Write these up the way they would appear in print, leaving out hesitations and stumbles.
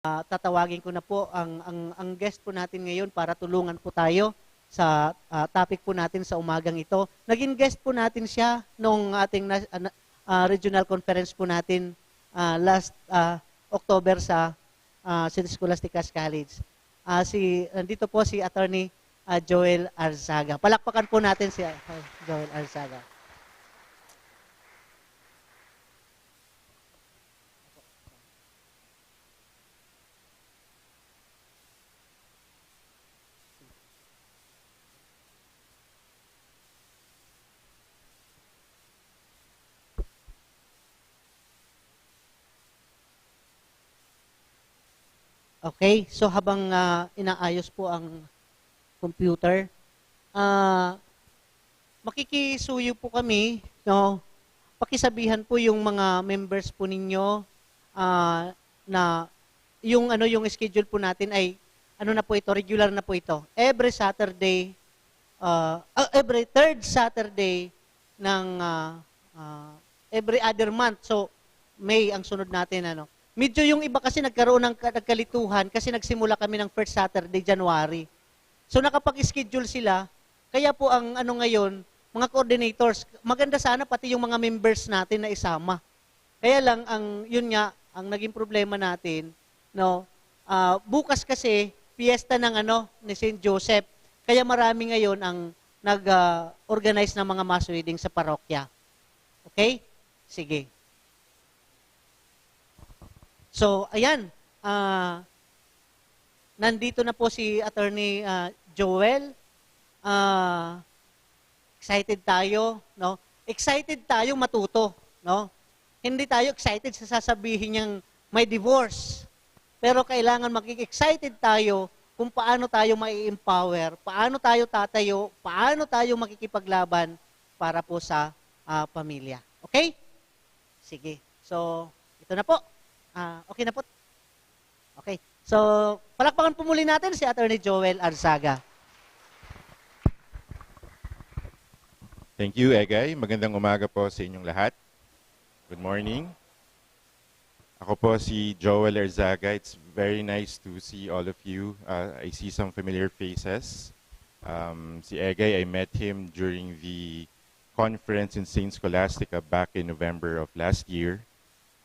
Tatawagin ko na po ang guest po natin ngayon para tulungan po tayo sa topic po natin sa umagang ito. Naging guest po natin siya nung ating regional conference po natin last October sa St. Scholastica's College. Nandito po si Attorney Joel Arzaga. Palakpakan po natin si Joel Arzaga. Okay, so habang inaayos po ang computer, makikisuyo po kami, no? Pakisabihan po yung mga members po ninyo na yung schedule po natin ay na po ito, regular na po ito. Every Saturday, every third Saturday ng every other month. So May ang sunod natin Medyo yung iba kasi nagkaroon ng nagkalituhan kasi nagsimula kami ng first Saturday, January. So nakapag-schedule sila, kaya po ang ngayon, mga coordinators, maganda sana pati yung mga members natin na isama. Kaya lang, yun nga, ang naging problema natin, bukas kasi, fiesta ng ni St. Joseph. Kaya marami ngayon ang nag-organize ng mga mass wedding sa parokya. Okay? Sige. So, ayan, nandito na po si Attorney Joel. Excited tayo, no? Excited tayo matuto, no? Hindi tayo excited sa sasabihin niyang may divorce. Pero kailangan excited tayo kung paano tayo mai-empower, paano tayo tatayo, paano tayo makikipaglaban para po sa pamilya. Okay? Sige. So, ito na po. Okay na po. Okay. So, palakpakan po muli natin si Attorney Joel Arzaga. Thank you, Egay. Magandang umaga po sa inyong lahat. Good morning. Ako po si Joel Arzaga. It's very nice to see all of you. I see some familiar faces. Si Egay, I met him during the conference in St. Scholastica back in November of last year.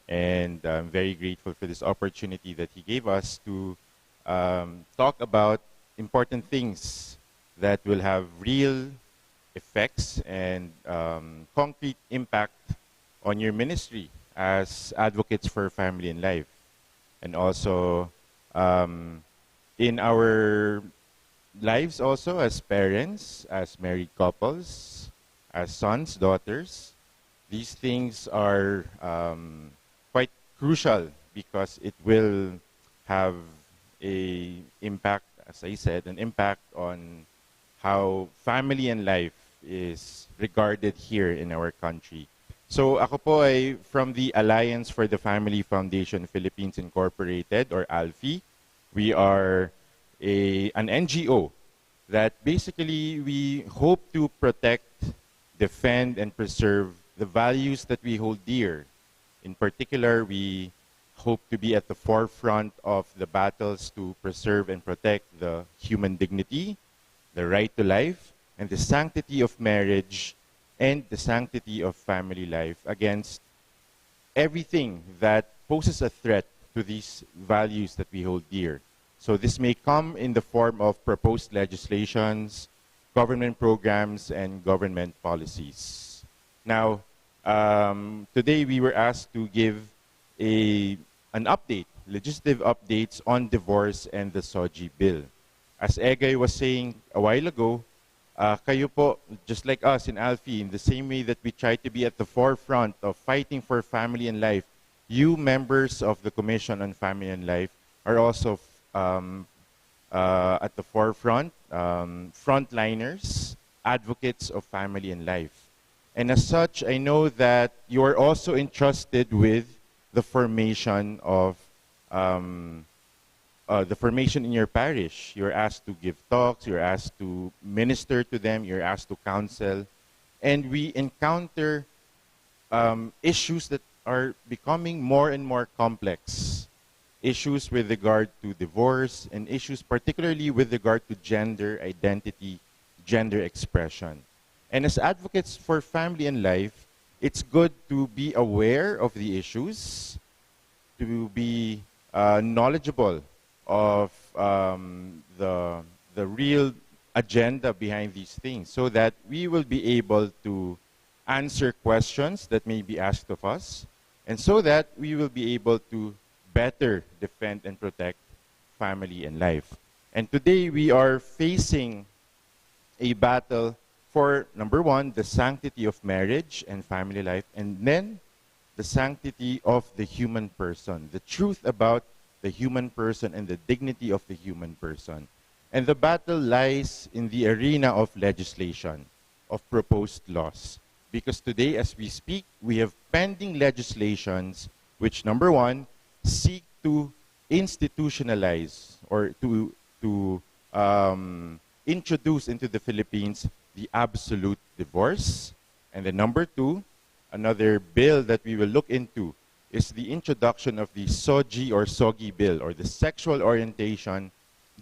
And I'm very grateful for this opportunity that he gave us to talk about important things that will have real effects and concrete impact on your ministry as advocates for family and life. And also in our lives also as parents, as married couples, as sons, daughters. These things are quite crucial because it will have an impact, as I said, an impact on how family and life is regarded here in our country. So ako po ay from the Alliance for the Family Foundation Philippines Incorporated, or ALFI. We are an NGO that basically we hope to protect, defend, and preserve the values that we hold dear. In particular, we hope to be at the forefront of the battles to preserve and protect the human dignity, the right to life, and the sanctity of marriage and the sanctity of family life against everything that poses a threat to these values that we hold dear. So this may come in the form of proposed legislations, government programs, and government policies. Now, today we were asked to give an update, legislative updates on divorce and the SOGI bill. As Egay was saying a while ago, kayo po, just like us in ALFI, in the same way that we try to be at the forefront of fighting for family and life, you members of the Commission on Family and Life are also at the forefront, frontliners, advocates of family and life. And as such, I know that you are also entrusted with the formation of the formation in your parish. You're asked to give talks, you're asked to minister to them, you're asked to counsel. And we encounter issues that are becoming more and more complex issues with regard to divorce, and issues particularly with regard to gender identity, gender expression. And as advocates for family and life, it's good to be aware of the issues, to be knowledgeable of the real agenda behind these things, so that we will be able to answer questions that may be asked of us, and so that we will be able to better defend and protect family and life. And today we are facing a battle for, number one, the sanctity of marriage and family life, and then the sanctity of the human person, the truth about the human person and the dignity of the human person. And the battle lies in the arena of legislation, of proposed laws. Because today, as we speak, we have pending legislations which, number one, seek to institutionalize or to introduce into the Philippines the absolute divorce. And then number two, another bill that we will look into is the introduction of the SOGI or SOGI bill, or the Sexual Orientation,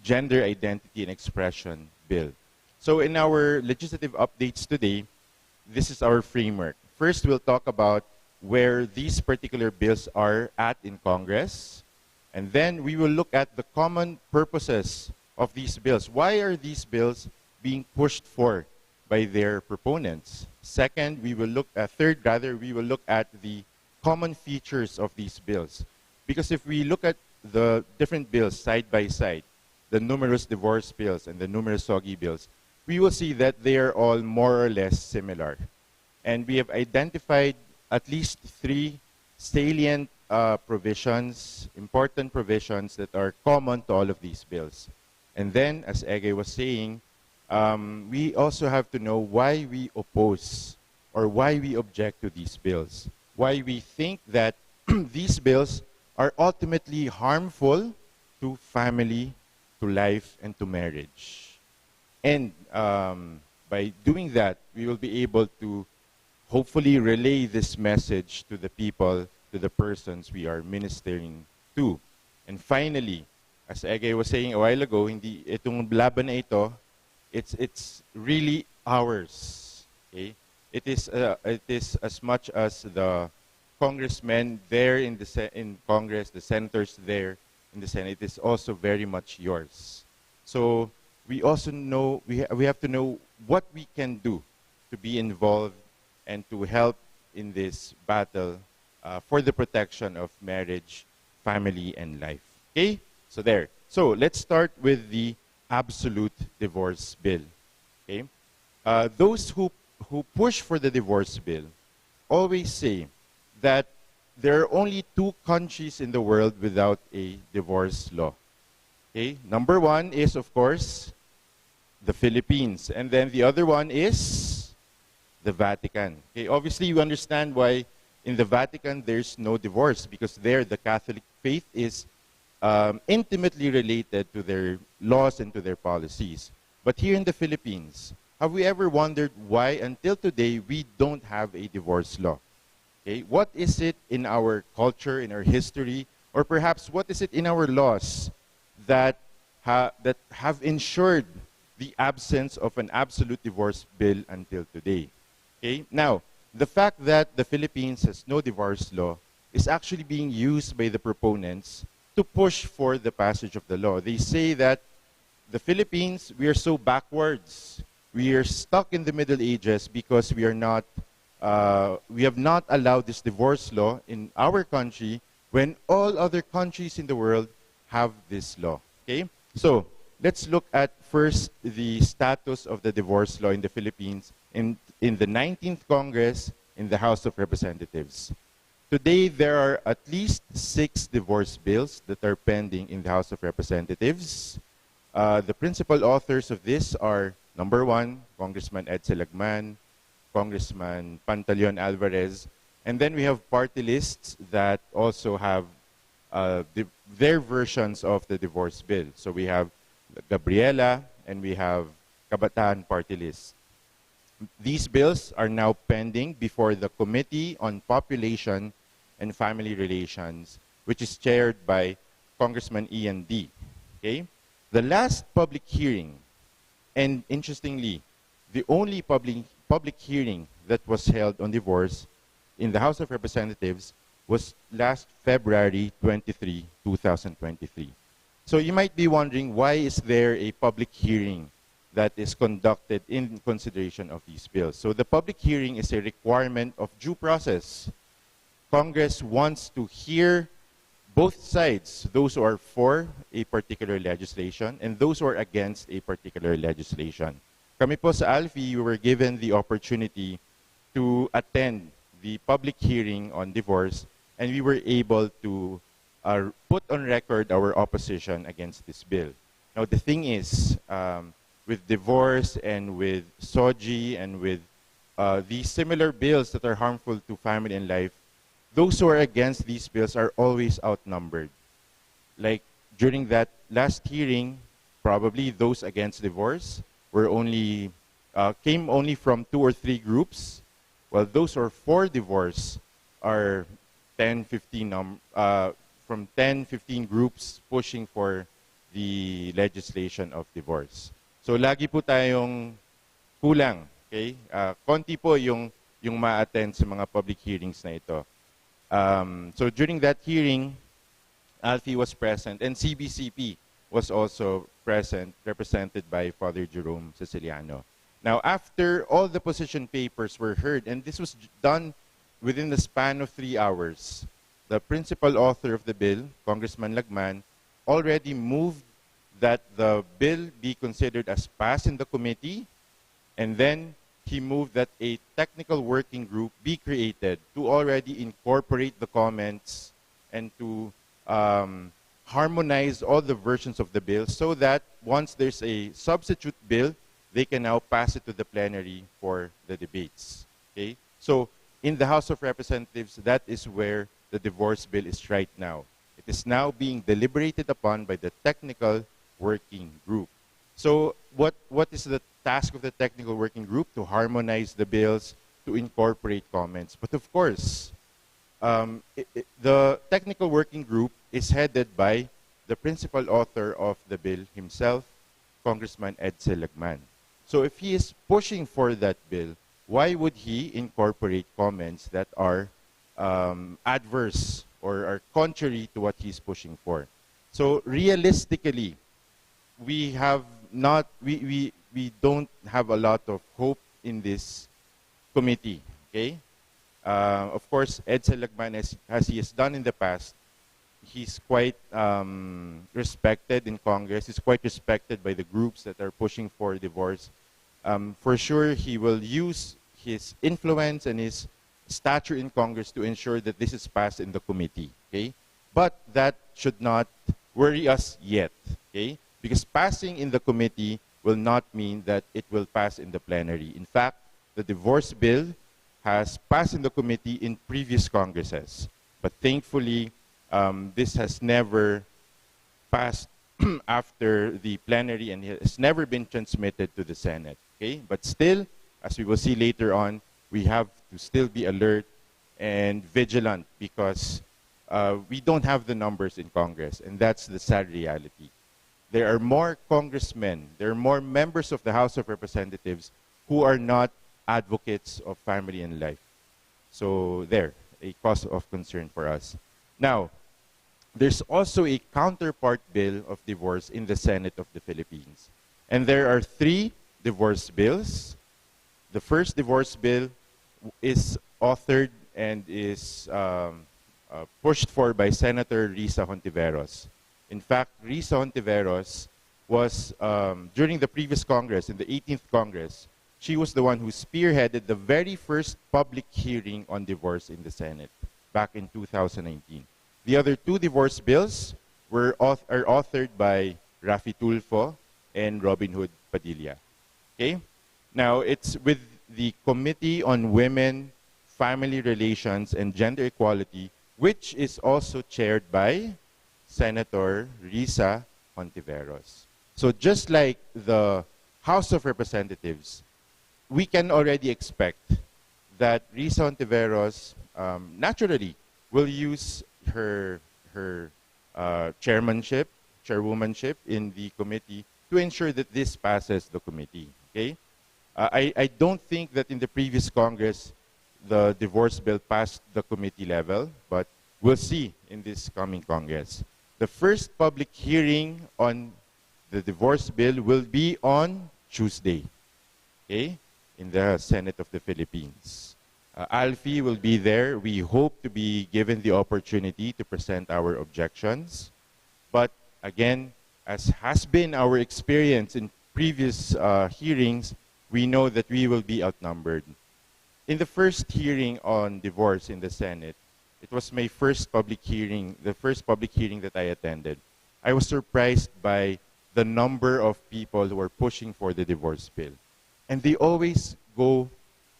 Gender Identity and Expression bill. So in our legislative updates today, this is our framework. First, we'll talk about where these particular bills are at in Congress. And then we will look at the common purposes of these bills. Why are these bills being pushed for by their proponents? Second, we will look at, we will look at the common features of these bills. Because if we look at the different bills side by side, the numerous divorce bills and the numerous SOGI bills, we will see that they are all more or less similar. And we have identified at least three salient provisions, important provisions that are common to all of these bills. And then, as Ege was saying, we also have to know why we oppose or why we object to these bills, why we think that these bills are ultimately harmful to family, to life, and to marriage. And by doing that, we will be able to hopefully relay this message to the people, to the persons we are ministering to. And finally, as Ege was saying a while ago, hindi itong laban na ito, it's really ours. Okay? It is as much as the congressmen there in Congress, the senators there in the Senate, it is also very much yours. So we also know, we have to know what we can do to be involved and to help in this battle for the protection of marriage, family, and life. Okay? So there. So let's start with the absolute divorce bill. Okay? Those who push for the divorce bill always say that there are only two countries in the world without a divorce law. Okay? Number one is, of course, the Philippines. And then the other one is the Vatican. Okay? Obviously, you understand why in the Vatican there's no divorce, because there the Catholic faith is intimately related to their laws and to their policies. But here in the Philippines, have we ever wondered why until today we don't have a divorce law? Okay? What is it in our culture, in our history, or perhaps what is it in our laws that have ensured the absence of an absolute divorce bill until today? Okay? Now, the fact that the Philippines has no divorce law is actually being used by the proponents to push for the passage of the law. They say that the Philippines, we are so backwards. We are stuck in the Middle Ages because we have not allowed this divorce law in our country when all other countries in the world have this law. Okay? So, let's look at first the status of the divorce law in the Philippines in the 19th Congress in the House of Representatives. Today, there are at least 6 divorce bills that are pending in the House of Representatives. The principal authors of this are, number 1, Congressman Ed Selagman, Congressman Pantaleon Alvarez, and then we have party lists that also have their versions of the divorce bill. So we have Gabriela and we have Kabataan party list. These bills are now pending before the Committee on Population and Family Relations, which is chaired by Congressman Ian D. Okay? The last public hearing, and interestingly, the only public hearing that was held on divorce in the House of Representatives was last February 23, 2023. So you might be wondering, why is there a public hearing that is conducted in consideration of these bills? So the public hearing is a requirement of due process. Congress wants to hear both sides, those who are for a particular legislation and those who are against a particular legislation. Kami po sa ALFI, we were given the opportunity to attend the public hearing on divorce, and we were able to put on record our opposition against this bill. Now, the thing is, with divorce and with SOGI and with these similar bills that are harmful to family and life, those who are against these bills are always outnumbered. Like during that last hearing, probably those against divorce were came only from 2 or 3 groups, while those who are for divorce are 10, 15, from 10, 15 groups pushing for the legislation of divorce. So lagi po tayong kulang, okay? Konti po yung ma-attend sa mga public hearings na ito. So during that hearing, ALFI was present, and CBCP was also present, represented by Father Jerome Siciliano. Now, after all the position papers were heard, and this was done within the span of 3 hours, the principal author of the bill, Congressman Lagman, already moved that the bill be considered as passed in the committee, and then he moved that a technical working group be created to already incorporate the comments and to harmonize all the versions of the bill so that once there's a substitute bill, they can now pass it to the plenary for the debates. Okay? So in the House of Representatives, that is where the divorce bill is right now. It is now being deliberated upon by the technical working group. So what is the task of the technical working group? To harmonize the bills, to incorporate comments. But of course, the technical working group is headed by the principal author of the bill himself, Congressman Edsel Lagman. So if he is pushing for that bill, why would he incorporate comments that are adverse or are contrary to what he's pushing for? So realistically, we don't have a lot of hope in this committee. Okay, of course, Edsel Lagman, as he has done in the past, he's quite respected in Congress. He's quite respected by the groups that are pushing for divorce. For sure, he will use his influence and his stature in Congress to ensure that this is passed in the committee. Okay, but that should not worry us yet. Okay, because passing in the committee will not mean that it will pass in the plenary. In fact, the divorce bill has passed in the committee in previous Congresses. But thankfully, this has never passed after the plenary and has never been transmitted to the Senate. Okay? But still, as we will see later on, we have to still be alert and vigilant because we don't have the numbers in Congress, and that's the sad reality. There are more congressmen, there are more members of the House of Representatives who are not advocates of family and life. So there, a cause of concern for us. Now, there's also a counterpart bill of divorce in the Senate of the Philippines. And there are 3 divorce bills. The first divorce bill is authored and is pushed for by Senator Risa Hontiveros. In fact, Risa Hontiveros was, during the previous Congress, in the 18th Congress, she was the one who spearheaded the very first public hearing on divorce in the Senate back in 2019. The other 2 divorce bills are authored by Rafi Tulfo and Robin Hood Padilla. Okay? Now, it's with the Committee on Women, Family Relations, and Gender Equality, which is also chaired by Senator Risa Hontiveros. So just like the House of Representatives, we can already expect that Risa Hontiveros naturally will use her chairwomanship in the committee to ensure that this passes the committee. Okay? I don't think that in the previous Congress the divorce bill passed the committee level, but we'll see in this coming Congress. The first public hearing on the divorce bill will be on Tuesday, okay, in the Senate of the Philippines. Alfie will be there. We hope to be given the opportunity to present our objections. But again, as has been our experience in previous hearings, we know that we will be outnumbered. In the first hearing on divorce in the Senate, it was my first public hearing, the first public hearing that I attended. I was surprised by the number of people who are pushing for the divorce bill. And they always go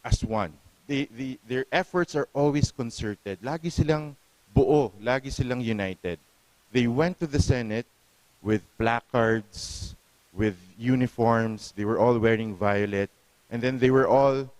as one. Their efforts are always concerted. Lagi silang buo, lagi silang united. They went to the Senate with placards, with uniforms. They were all wearing violet. And then they were all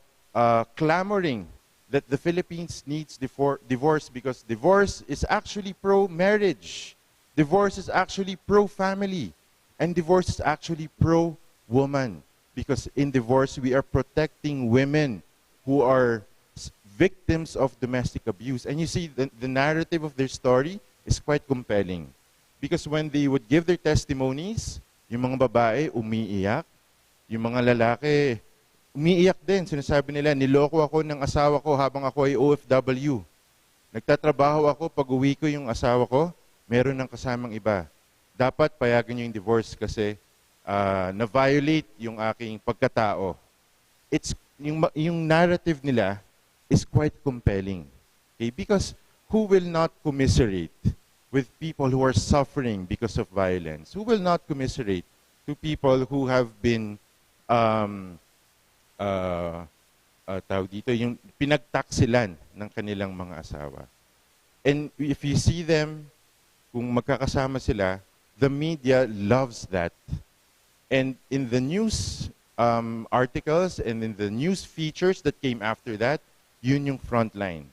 clamoring that the Philippines needs divorce because divorce is actually pro-marriage. Divorce is actually pro-family. And divorce is actually pro-woman. Because in divorce, we are protecting women who are victims of domestic abuse. And you see, the narrative of their story is quite compelling. Because when they would give their testimonies, yung mga babae umiiyak, yung mga lalaki umiiyak din. Sinasabi nila, niloko ako ng asawa ko habang ako ay OFW. Nagtatrabaho ako, pag uwi ko yung asawa ko, meron ng kasamang iba. Dapat payagan niyo yung divorce kasi na-violate yung aking pagkatao. Yung narrative nila is quite compelling. Okay? Because who will not commiserate with people who are suffering because of violence? Who will not commiserate to people who have been tawag dito, yung pinagtaksilan ng kanilang mga asawa. And if you see them, kung magkakasama sila, the media loves that. And in the news articles and in the news features that came after that, yun yung front line.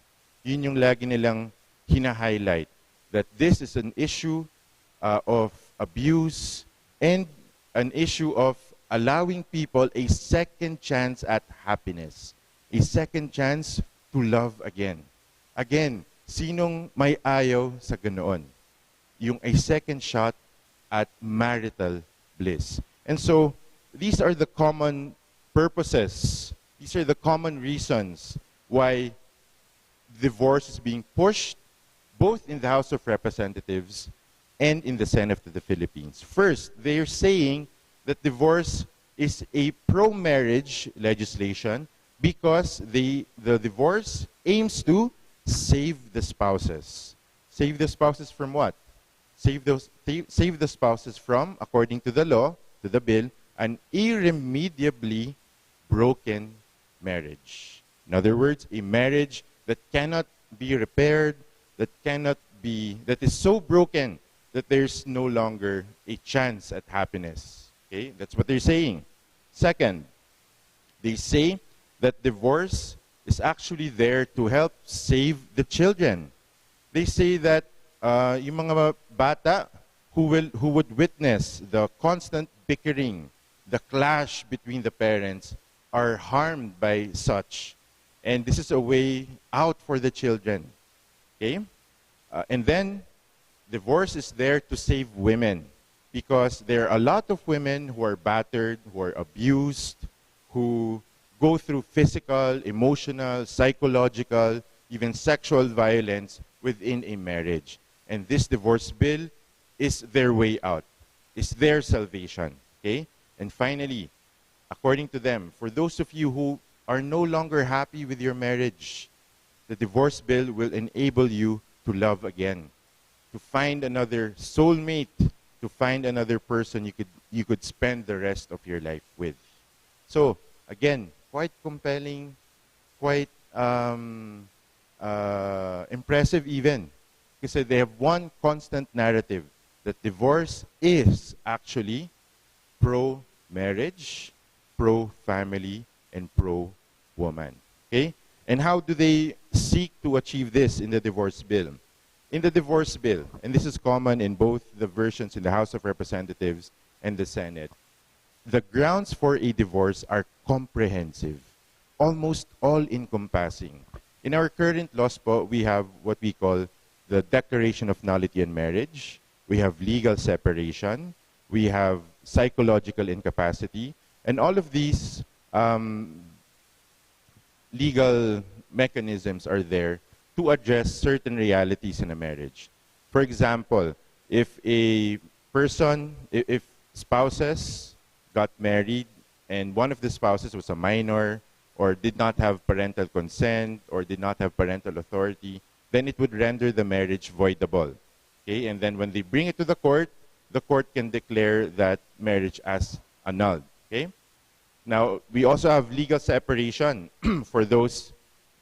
Yun yung lagi nilang hina-highlight. That this is an issue of abuse and an issue of allowing people a second chance at happiness. A second chance to love again. Again, sinong may ayaw sa ganoon? Yung a second shot at marital bliss. And so, these are the common purposes. These are the common reasons why divorce is being pushed both in the House of Representatives and in the Senate of the Philippines. First, they are saying that divorce is a pro-marriage legislation because the divorce aims to save the spouses. Save the spouses from what? Save the spouses from, according to the law, to the bill, an irremediably broken marriage. In other words, a marriage that cannot be repaired, that is so broken that there's no longer a chance at happiness. Okay, that's what they're saying. Second, they say that divorce is actually there to help save the children. They say that yung mga bata who would witness the constant bickering, the clash between the parents, are harmed by such. And this is a way out for the children. Okay? And then, divorce is there to save women. Because there are a lot of women who are battered, who are abused, who go through physical, emotional, psychological, even sexual violence within a marriage. And this divorce bill is their way out, is their salvation. Okay? And finally, according to them, for those of you who are no longer happy with your marriage, the divorce bill will enable you to love again, to find another soulmate, to find another person you could spend the rest of your life with. So, again, quite compelling, quite impressive even. Because they have one constant narrative, that divorce is actually pro-marriage, pro-family, and pro-woman. Okay? And how do they seek to achieve this in the divorce bill? in the divorce bill, and this is common in both the versions in the House of Representatives and the Senate, the grounds for a divorce are comprehensive, almost all-encompassing. In our current laws po, we have what we call the Declaration of Nullity and Marriage, we have legal separation, we have psychological incapacity, and all of these legal mechanisms are there to address certain realities in a marriage. For example, if a person, if spouses got married and one of the spouses was a minor or did not have parental consent or did not have parental authority, then it would render the marriage voidable. Okay? And then when they bring it to the court can declare that marriage as annulled. Okay? Now, we also have legal separation for those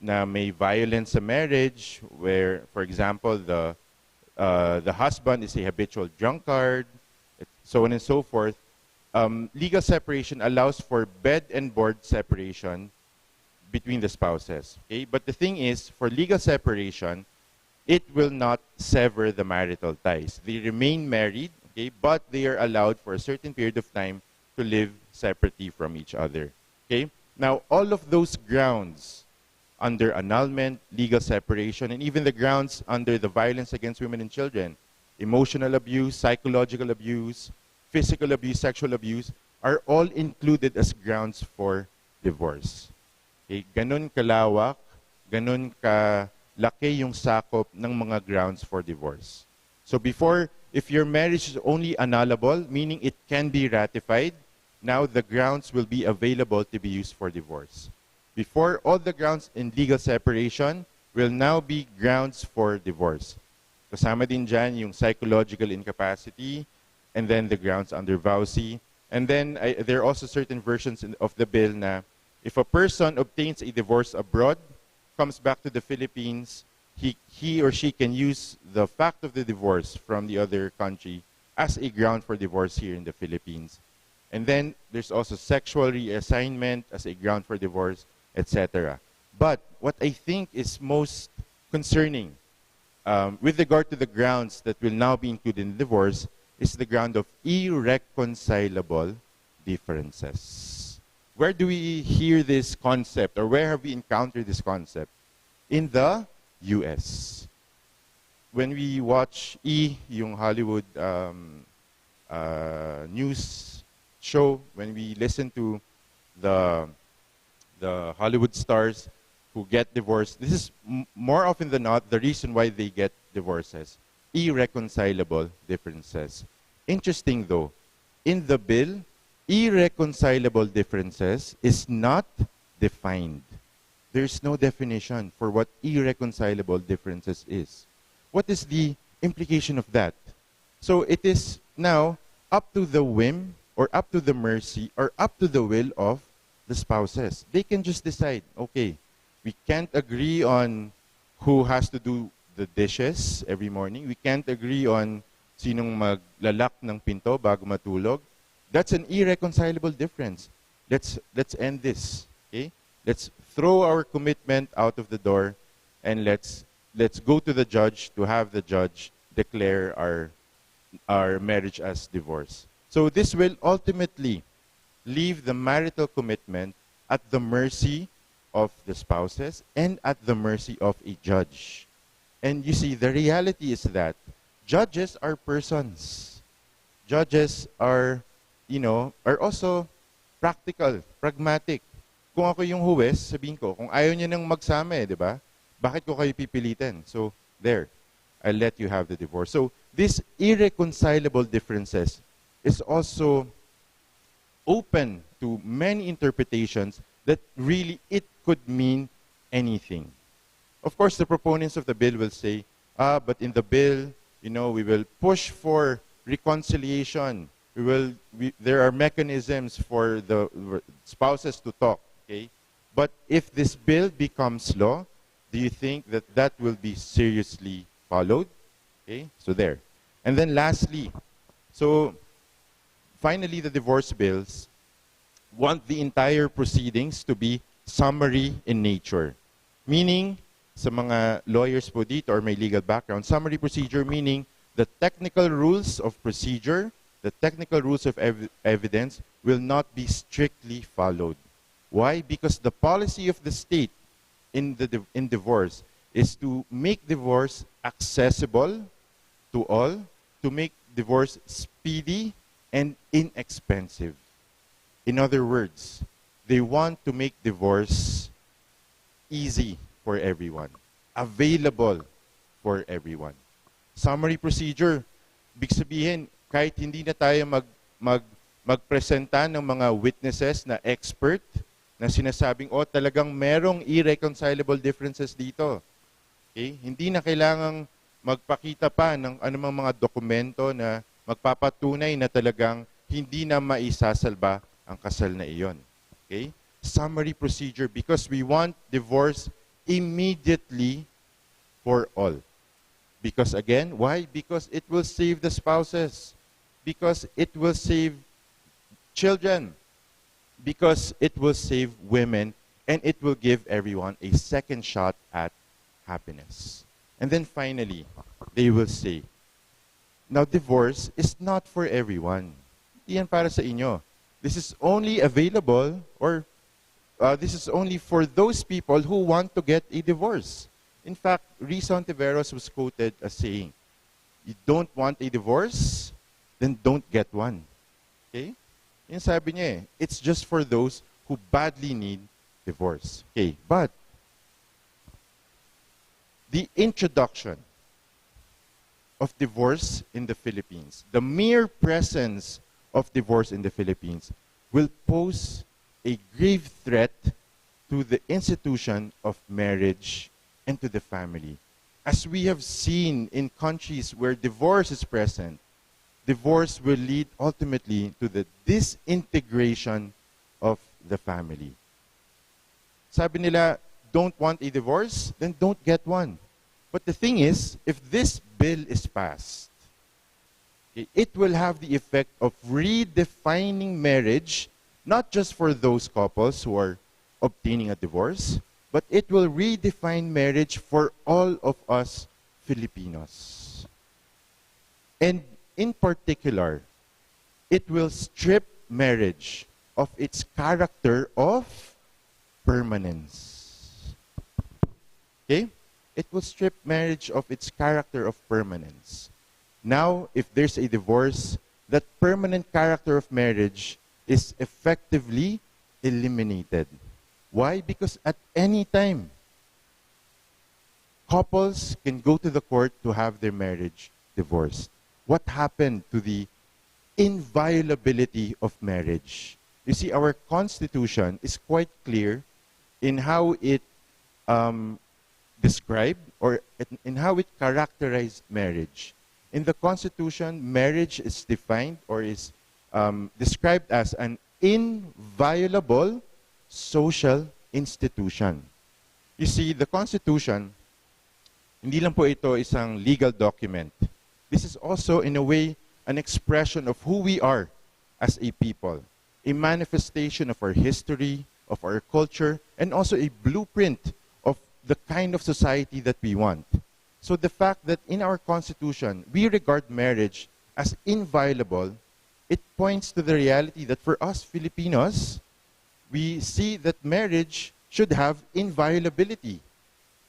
na may violence sa marriage, where, for example, the husband is a habitual drunkard, so on and so forth. Legal separation allows for bed and board separation between the spouses. Okay? But the thing is, for legal separation, it will not sever the marital ties. They remain married, okay, but they are allowed for a certain period of time to live separately from each other. Okay? Now, all of those grounds under annulment, legal separation, and even the grounds under the Violence Against Women and Children, emotional abuse, psychological abuse, physical abuse, sexual abuse, are all included as grounds for divorce. Okay? Ganun kalawak, ganun kalaki yung sakop ng mga grounds for divorce. So before, if your marriage is only annullable, meaning it can be ratified, now the grounds will be available to be used for divorce. Before, all the grounds in legal separation will now be grounds for divorce. Kasama din dyan yung psychological incapacity, and then the grounds under vowsy. And then there are also certain versions of the bill na if a person obtains a divorce abroad, comes back to the Philippines, he or she can use the fact of the divorce from the other country as a ground for divorce here in the Philippines. And then there's also sexual reassignment as a ground for divorce, etc. But what I think is most concerning with regard to the grounds that will now be included in divorce is the ground of irreconcilable differences. Where do we hear this concept, or where have we encountered this concept? In the US. When we watch yung Hollywood news show, when we listen to the Hollywood stars who get divorced, this is more often than not the reason why they get divorces. Irreconcilable differences. Interesting though, in the bill, irreconcilable differences is not defined. There's no definition for what irreconcilable differences is. What is the implication of that? So it is now up to the whim or up to the mercy or up to the will of the spouses. They can just decide, okay, we can't agree on who has to do the dishes every morning. We can't agree on sinong maglalak ng pinto bago matulog. That's an irreconcilable difference. Let's end this. Okay? Let's throw our commitment out of the door and let's go to the judge to have the judge declare our marriage as divorce. So this will ultimately leave the marital commitment at the mercy of the spouses and at the mercy of a judge. And you see, the reality is that judges are persons. Judges are, are also practical, pragmatic. Kung ako yung huwes, sabihin ko, kung ayaw niya nang magsama di ba? Bakit ko kayo pipilitin? So, there, I'll let you have the divorce. So, these irreconcilable differences is also open to many interpretations that really it could mean anything. Of course, the proponents of the bill will say, but in the bill, we will push for reconciliation. There are mechanisms for the spouses to talk. Okay? But if this bill becomes law, do you think that will be seriously followed? Okay? So there. And then lastly, so finally the divorce bills want the entire proceedings to be summary in nature. Meaning, sa mga lawyers po dito or may legal background, summary procedure meaning the technical rules of procedure, the technical rules of evidence will not be strictly followed. Why? Because the policy of the state in divorce is to make divorce accessible to all, to make divorce speedy and inexpensive. In other words, they want to make divorce easy for everyone, available for everyone. Summary procedure, big sabihin, kahit hindi na tayo magpresenta ng mga witnesses na expert na sinasabing, oh, talagang merong irreconcilable differences dito. Okay? Hindi na kailangang magpakita pa ng anumang mga dokumento na magpapatunay na talagang hindi na maisasalba ang kasal na iyon. Okay? Summary procedure because we want divorce immediately for all. Because again, why? Because it will save the spouses. Because it will save children. Because it will save women. And it will give everyone a second shot at happiness. And then finally, they will say, now divorce is not for everyone. Iyan para sa inyo. This is only available or this is only for those people who want to get a divorce. In fact, Risa Ontiveros was quoted as saying, you don't want a divorce, then don't get one. Okay? Yung sabi niya eh, it's just for those who badly need divorce. Okay, but the introduction of divorce in the Philippines, the mere presence of divorce in the Philippines will pose a grave threat to the institution of marriage and to the family. As we have seen in countries where divorce is present, divorce will lead ultimately to the disintegration of the family. Sabi nila, don't want a divorce, then don't get one. But the thing is, if this bill is passed, it will have the effect of redefining marriage, not just for those couples who are obtaining a divorce, but it will redefine marriage for all of us Filipinos. And in particular, it will strip marriage of its character of permanence. Okay? It will strip marriage of its character of permanence. Now, if there's a divorce, that permanent character of marriage is effectively eliminated. Why? Because at any time, couples can go to the court to have their marriage divorced. What happened to the inviolability of marriage? You see, our Constitution is quite clear in how it described or in how it characterized marriage. In the Constitution, marriage is defined or is described as an inviolable social institution. You see, the Constitution, hindi lang po ito isang legal document. This is also, in a way, an expression of who we are as a people, a manifestation of our history, of our culture, and also a blueprint of the kind of society that we want. So the fact that in our Constitution, we regard marriage as inviolable, it points to the reality that for us Filipinos, we see that marriage should have inviolability.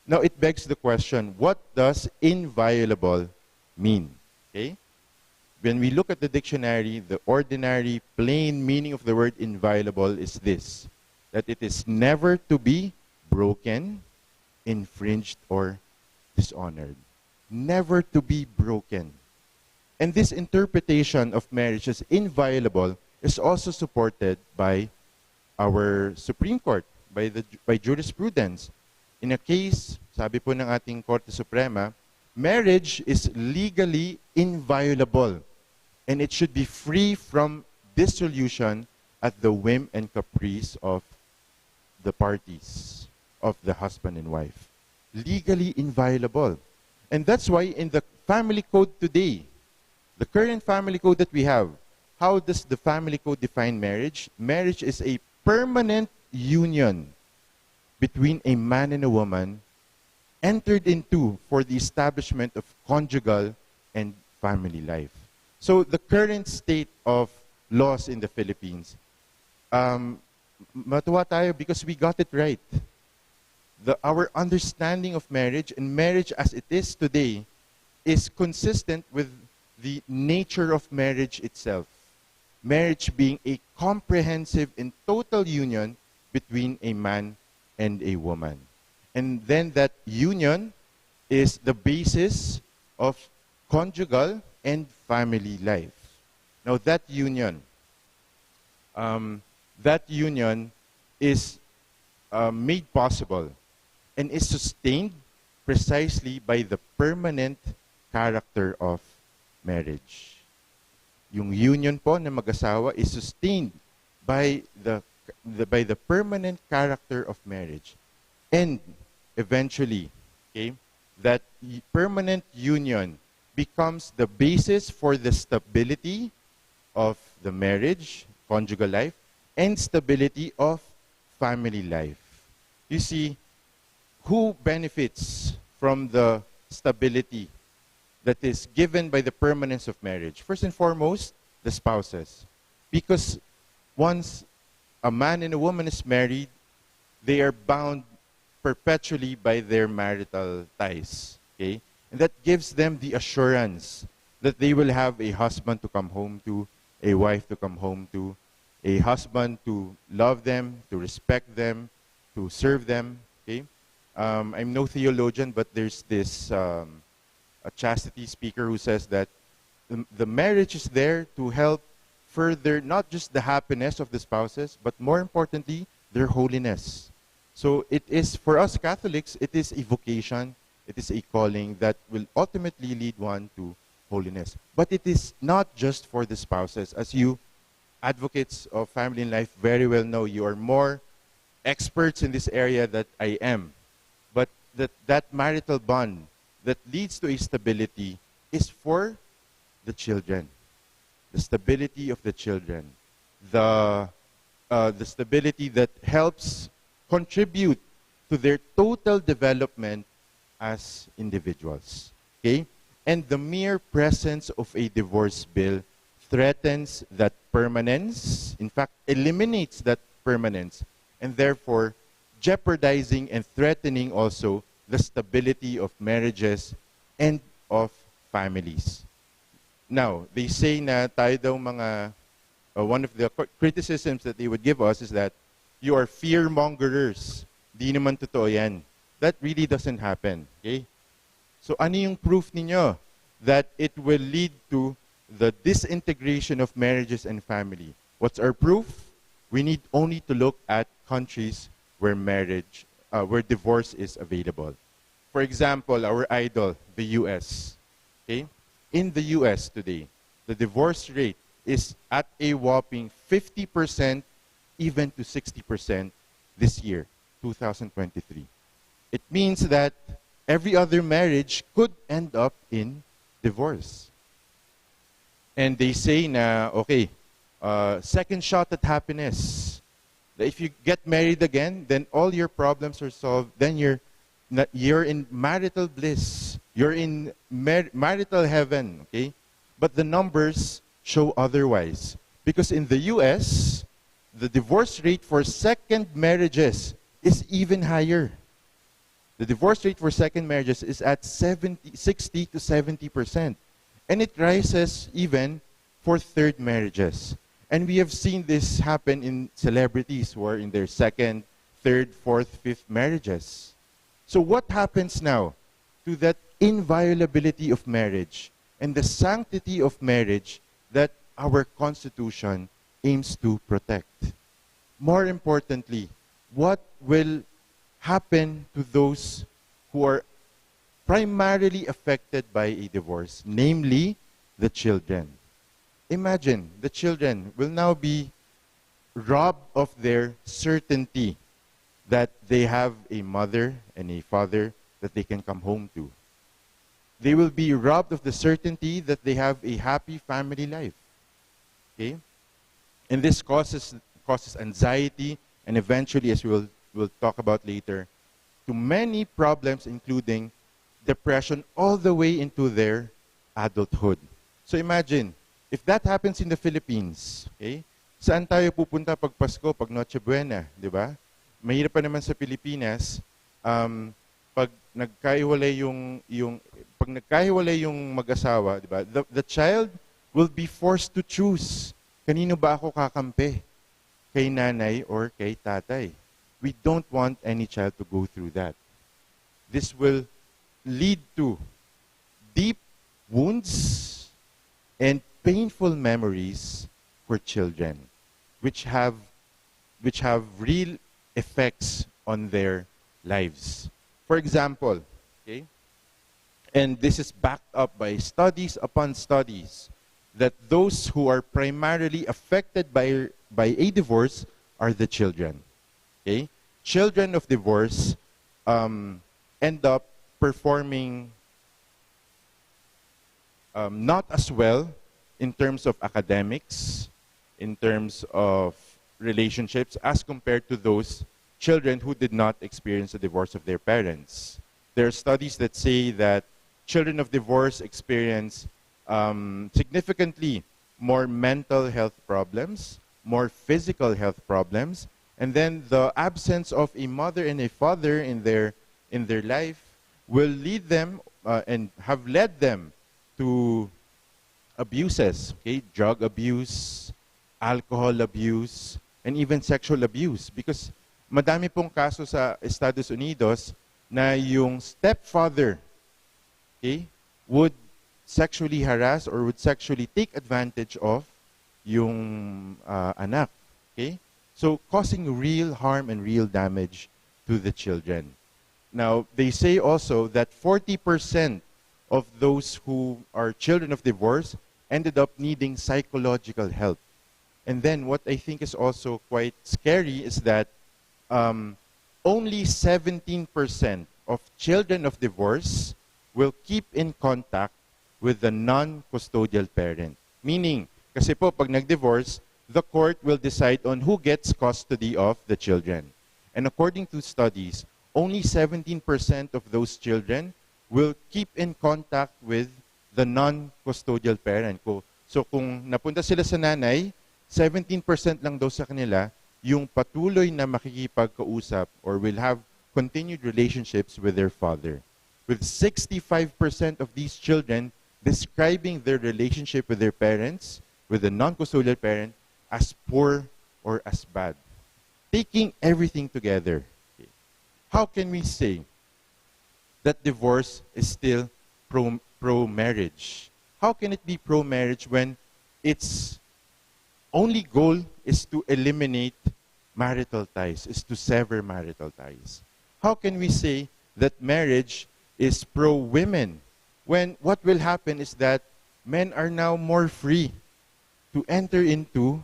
Now it begs the question, what does inviolable mean? Okay? When we look at the dictionary, the ordinary, plain meaning of the word inviolable is this, that it is never to be broken, infringed, or dishonored. Never to be broken. And this interpretation of marriage as inviolable is also supported by our Supreme Court, by jurisprudence. In a case, sabi po ng ating Korte Suprema, marriage is legally inviolable and it should be free from dissolution at the whim and caprice of the parties, of the husband and wife. Legally inviolable. And that's why in the family code today, the current family code that we have, how does the family code define marriage? Marriage is a permanent union between a man and a woman entered into for the establishment of conjugal and family life. So the current state of laws in the Philippines, matuwa tayo because we got it right. Our understanding of marriage and marriage as it is today is consistent with the nature of marriage itself. Marriage being a comprehensive and total union between a man and a woman. And then that union is the basis of conjugal and family life. Now that union is made possible and is sustained precisely by the permanent character of marriage. Yung union po ng mag-asawa is sustained by the permanent character of marriage. And eventually, okay, that permanent union becomes the basis for the stability of the marriage, conjugal life, and stability of family life. You see, who benefits from the stability that is given by the permanence of marriage? First and foremost, the spouses. Because once a man and a woman is married, they are bound perpetually by their marital ties. Okay? And that gives them the assurance that they will have a husband to come home to, a wife to come home to, a husband to love them, to respect them, to serve them. Okay? I'm no theologian, but there's this a chastity speaker who says that the marriage is there to help further not just the happiness of the spouses, but more importantly, their holiness. So it is, for us Catholics, it is a vocation, it is a calling that will ultimately lead one to holiness. But it is not just for the spouses. As you advocates of family and life very well know, you are more experts in this area than I am. But that marital bond that leads to a stability is for the children. The stability of the children. The stability that helps contribute to their total development as individuals. Okay? And the mere presence of a divorce bill threatens that permanence, in fact, eliminates that permanence, and therefore jeopardizing and threatening also the stability of marriages and of families. Now, they say na tayo daw mga, one of the criticisms that they would give us is that you are fear-mongerers. Di naman totoo yan. That really doesn't happen. Okay? So ano yung proof ninyo that it will lead to the disintegration of marriages and family? What's our proof? We need only to look at countries where where divorce is available. For example, our idol, the US. Okay? In the US today, the divorce rate is at a whopping 50%, even to 60% this year, 2023. It means that every other marriage could end up in divorce. And they say na, okay, second shot at happiness. If you get married again, then all your problems are solved. Then you're in marital bliss. You're in marital heaven, okay? But the numbers show otherwise. Because in the US, the divorce rate for second marriages is even higher. The divorce rate for second marriages is at 60 to 70%. And it rises even for third marriages. And we have seen this happen in celebrities who are in their second, third, fourth, fifth marriages. So what happens now to that inviolability of marriage and the sanctity of marriage that our Constitution aims to protect? More importantly, what will happen to those who are primarily affected by a divorce, namely the children? Imagine the children will now be robbed of their certainty that they have a mother and a father that they can come home to. They will be robbed of the certainty that they have a happy family life. Okay? And this causes anxiety, and eventually, as we'll talk about later, to many problems, including depression, all the way into their adulthood. So imagine, if that happens in the Philippines, okay, saan tayo pupunta pag Pasko, pag Noche Buena, di ba? Mahirap pa naman sa Pilipinas, pag nagkahiwalay yung mag-asawa, di ba? The child will be forced to choose. Kanino ba ako kakampi? Kay nanay or kay tatay? We don't want any child to go through that. This will lead to deep wounds and painful memories for children, which have real effects on their lives. For example, okay, and this is backed up by studies upon studies, that those who are primarily affected by a divorce are the children. Okay? Children of divorce end up performing not as well in terms of academics, in terms of relationships, as compared to those children who did not experience the divorce of their parents. There are studies that say that children of divorce experience significantly more mental health problems, more physical health problems, and then the absence of a mother and a father in their life will lead them and have led them to abuses, okay? Drug abuse, alcohol abuse, and even sexual abuse. Because madami pong kaso sa Estados Unidos na yung stepfather, okay, would sexually harass or would sexually take advantage of yung anak, okay? So causing real harm and real damage to the children. Now, they say also that 40% of those who are children of divorce ended up needing psychological help. And then what I think is also quite scary is that only 17% of children of divorce will keep in contact with the non-custodial parent. Meaning, kasi po pag nag-divorce, the court will decide on who gets custody of the children. And according to studies, only 17% of those children will keep in contact with the non-custodial parent. So kung napunta sila sa nanay, 17% lang daw sa kanila yung patuloy na makikipagkausap or will have continued relationships with their father. With 65% of these children describing their relationship with their parents, with the non-custodial parent, as poor or as bad. Taking everything together, how can we say that divorce is still pro-marriage? How can it be pro-marriage when its only goal is to eliminate marital ties, is to sever marital ties? How can we say that marriage is pro-women when what will happen is that men are now more free to enter into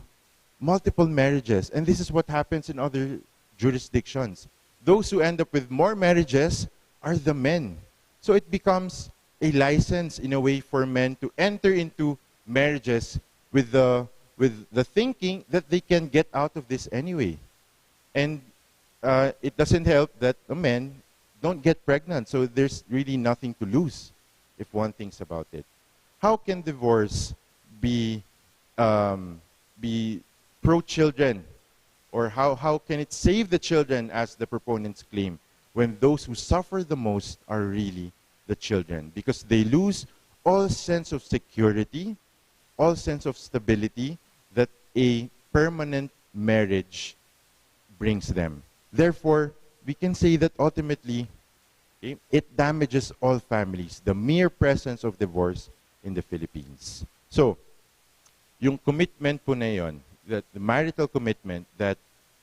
multiple marriages? And this is what happens in other jurisdictions. Those who end up with more marriages are the men. So it becomes a license in a way for men to enter into marriages with the thinking that they can get out of this anyway. And it doesn't help that the men don't get pregnant, so there's really nothing to lose if one thinks about it. How can divorce be pro-children? Or how can it save the children, as the proponents claim, when those who suffer the most are really the children? Because they lose all sense of security, all sense of stability that a permanent marriage brings them. Therefore, we can say that ultimately, okay, it damages all families, the mere presence of divorce in the Philippines. So, yung commitment po na yun, that the marital commitment that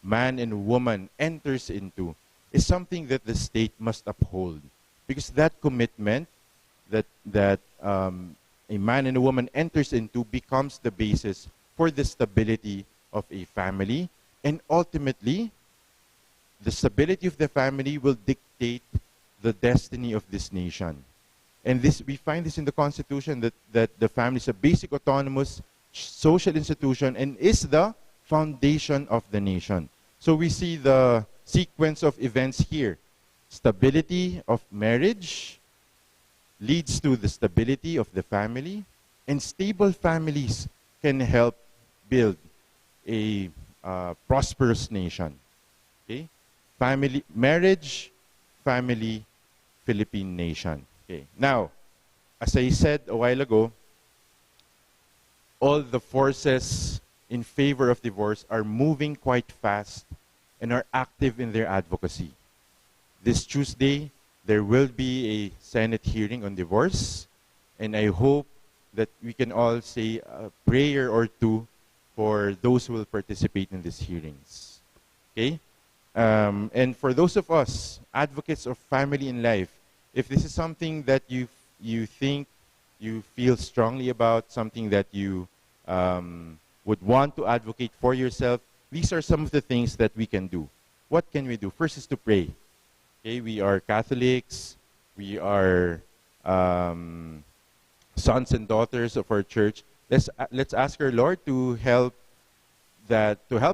man and woman enters into is something that the state must uphold. Because that commitment that a man and a woman enters into becomes the basis for the stability of a family. And ultimately, the stability of the family will dictate the destiny of this nation. And we find this in the Constitution, that the family is a basic autonomous social institution and is the foundation of the nation. So we see the sequence of events here. Stability of marriage leads to the stability of the family, and stable families can help build a prosperous nation. Okay? Family, marriage, family, Philippine nation. Okay. Now, as I said a while ago, all the forces in favor of divorce are moving quite fast and are active in their advocacy. This Tuesday, there will be a Senate hearing on divorce, and I hope that we can all say a prayer or two for those who will participate in these hearings. Okay? And for those of us, advocates of family and life, if this is something that you think, you feel strongly about, something that you would want to advocate for yourself, these are some of the things that we can do. What can we do? First is to pray. Okay, we are Catholics. We are sons and daughters of our church. Let's ask our Lord to help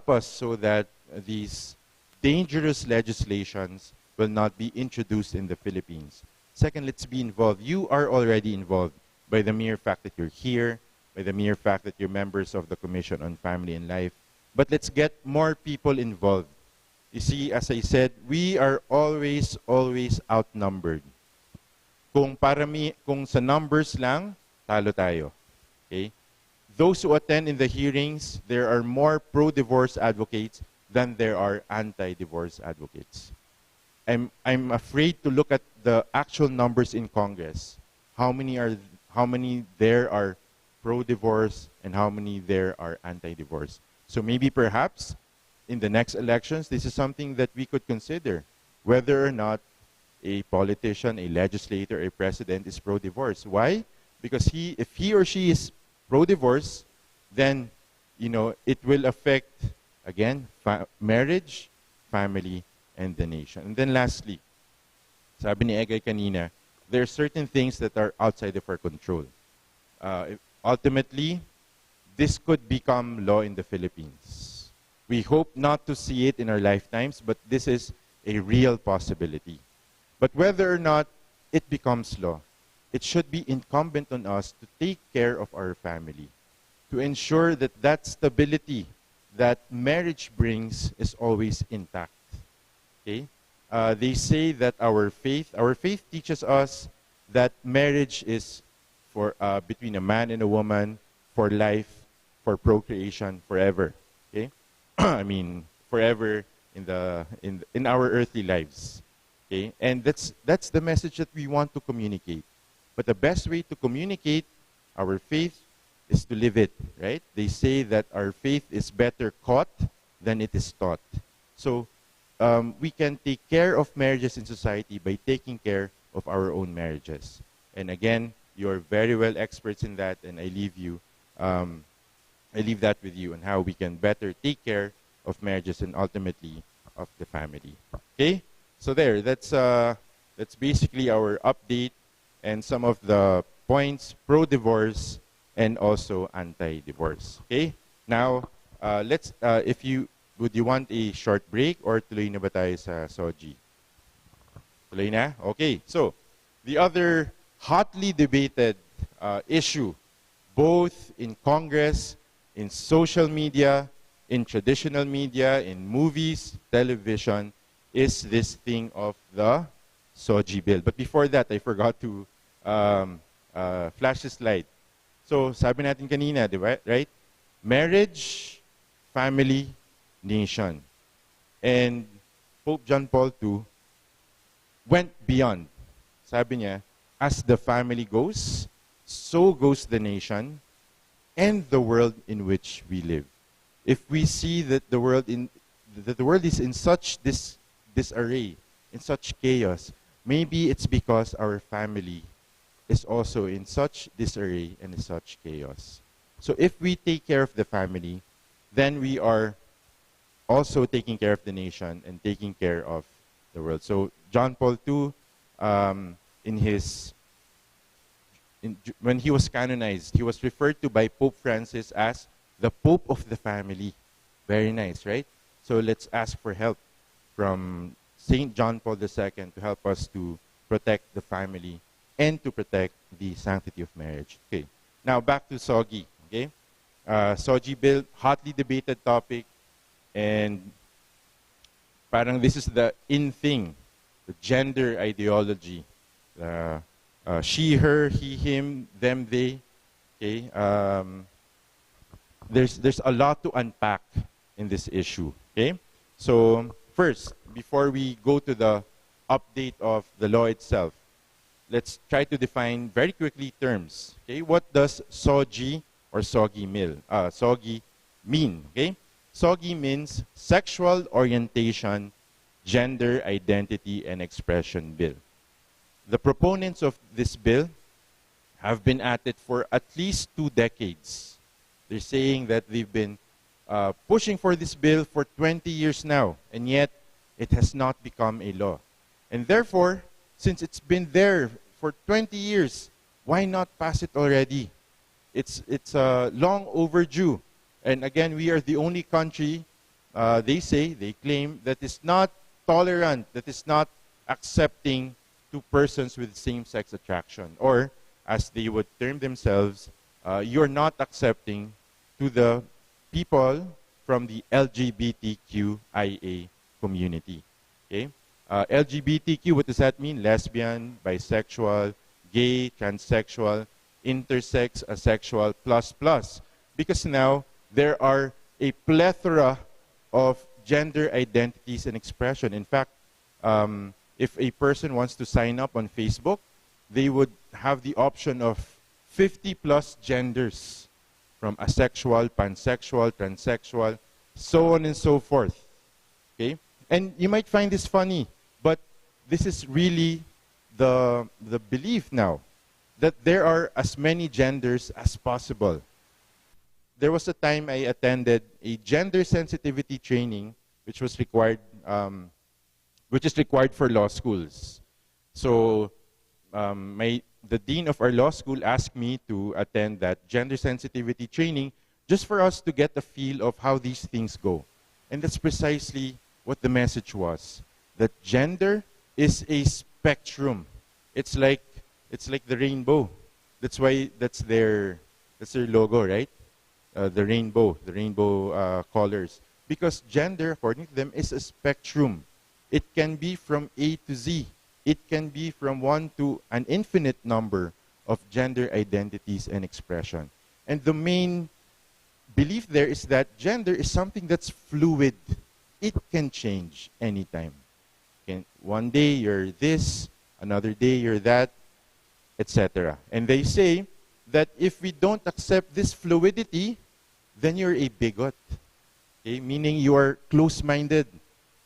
us so that these dangerous legislations will not be introduced in the Philippines. Second, let's be involved. You are already involved by the mere fact that you're here, by the mere fact that you're members of the Commission on Family and Life. But let's get more people involved. You see, as I said, we are always outnumbered. Kung sa numbers lang, talo tayo. Okay? Those who attend in the hearings, there are more pro-divorce advocates than there are anti-divorce advocates. I'm afraid to look at the actual numbers in Congress. How many there are pro-divorce and how many there are anti-divorce. So maybe perhaps in the next elections, this is something that we could consider, whether or not a politician, a legislator, a president is pro-divorce. Why? Because if he or she is pro-divorce, then it will affect, again, marriage, family, and the nation. And then lastly, sabi ni Egay kanina, there are certain things that are outside of our control. Ultimately, this could become law in the Philippines. We hope not to see it in our lifetimes, but this is a real possibility. But whether or not it becomes law, it should be incumbent on us to take care of our family, to ensure that that stability that marriage brings is always intact. Okay? They say that our faith teaches us that marriage is for between a man and a woman, for life, for procreation, forever. Okay? I mean, forever in our earthly lives. Okay? And that's the message that we want to communicate. But the best way to communicate our faith is to live it, right? They say that our faith is better caught than it is taught. So we can take care of marriages in society by taking care of our own marriages. And again, you're very well experts in that, and I leave that with you on how we can better take care of marriages and ultimately of the family. Okay? So that's basically our update and some of the points pro-divorce and also anti-divorce. Okay? Now, would you want a short break or tuloy na ba tayo sa Soji? Tuloy na? Okay. So, the other hotly debated issue, both in Congress, in social media, in traditional media, in movies, television, is this thing of the Soji bill. But before that, I forgot to flash the slide. So, sabi natin kanina, di ba? Right? Marriage, family, nation. And Pope John Paul II went beyond. Sabi niya, as the family goes, so goes the nation and the world in which we live. If we see that the world is in such disarray, in such chaos, maybe it's because our family is also in such disarray and in such chaos. So if we take care of the family, then we are also taking care of the nation and taking care of the world. So John Paul II, when he was canonized, he was referred to by Pope Francis as the Pope of the family. Very nice, right? So let's ask for help from Saint John Paul II to help us to protect the family and to protect the sanctity of marriage. Okay, now back to SOGI. Okay, SOGI bill, hotly debated topic, and parang this is the in thing, the gender ideology, she, her, he, him, them, they. Okay, there's a lot to unpack in this issue. Okay, so first, before we go to the update of the law itself, let's try to define very quickly terms. Okay, what does SOGI or SOGI mean? Okay, SOGI means Sexual Orientation, Gender Identity and Expression Bill. The proponents of this bill have been at it for at least 2 decades. They're saying that they've been pushing for this bill for 20 years now, and yet it has not become a law. And therefore, since it's been there for 20 years, why not pass it already? It's long overdue. And again, we are the only country, they claim, that is not tolerant, that is not accepting to persons with same-sex attraction. Or, as they would term themselves, you're not accepting to the people from the LGBTQIA community. Okay? LGBTQ, what does that mean? Lesbian, bisexual, gay, transsexual, intersex, asexual, plus. Because now there are a plethora of gender identities and expression. In fact, if a person wants to sign up on Facebook, they would have the option of 50 plus genders, from asexual, pansexual, transsexual, so on and so forth. Okay? And you might find this funny, but this is really the belief now, that there are as many genders as possible. There was a time I attended a gender sensitivity training, which was required, which is required for law schools. So the dean of our law school asked me to attend that gender sensitivity training just for us to get a feel of how these things go. And that's precisely what the message was, that gender is a spectrum. It's like the rainbow. That's why that's their logo, right? The rainbow colors. Because gender, according to them, is a spectrum. It can be from A to Z. It can be from 1 to an infinite number of gender identities and expression. And the main belief there is that gender is something that's fluid. It can change anytime. One day you're this, another day you're that, etc. And they say that if we don't accept this fluidity, then you're a bigot. Okay? Meaning you are close-minded.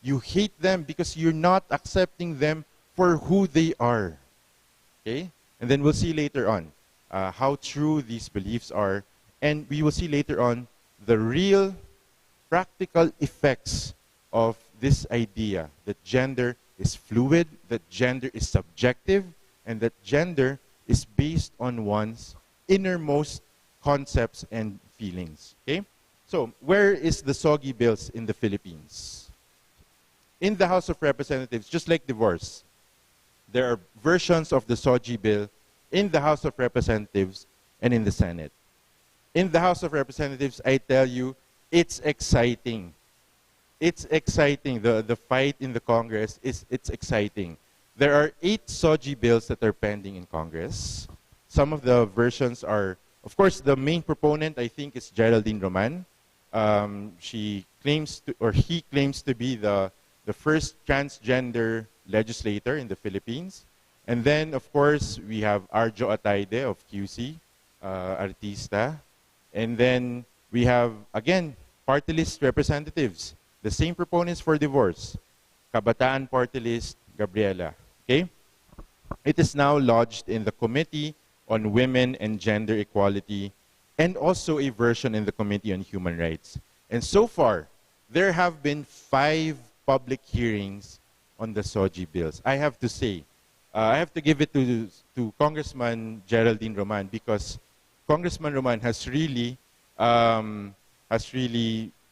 You hate them because you're not accepting them for who they are. Okay? And then we'll see later on how true these beliefs are. And we will see later on the real practical effects of this idea that gender is fluid, that gender is subjective, and that gender is based on one's innermost concepts and feelings. Okay? So, where is the SOGI bills in the Philippines? In the House of Representatives, just like divorce, there are versions of the SOGI bill in the House of Representatives and in the Senate. In the House of Representatives, I tell you, it's exciting. It's exciting. The fight in the Congress, it's exciting. There are 8 SOGI bills that are pending in Congress. Some of the versions are, of course, the main proponent, I think, is Geraldine Roman. She claims to, or he claims to be the first transgender legislator in the Philippines. And then, of course, we have Arjo Ataide of QC, Artista. And then we have, again, party list representatives, the same proponents for divorce, Kabataan Party List, Gabriela. Okay? It is now lodged in the Committee on Women and Gender Equality, and also a version in the Committee on Human Rights. And so far, there have been 5 public hearings on the SOGI bills. I have to say, I have to give it to Congressman Geraldine Roman, because Congressman Roman has really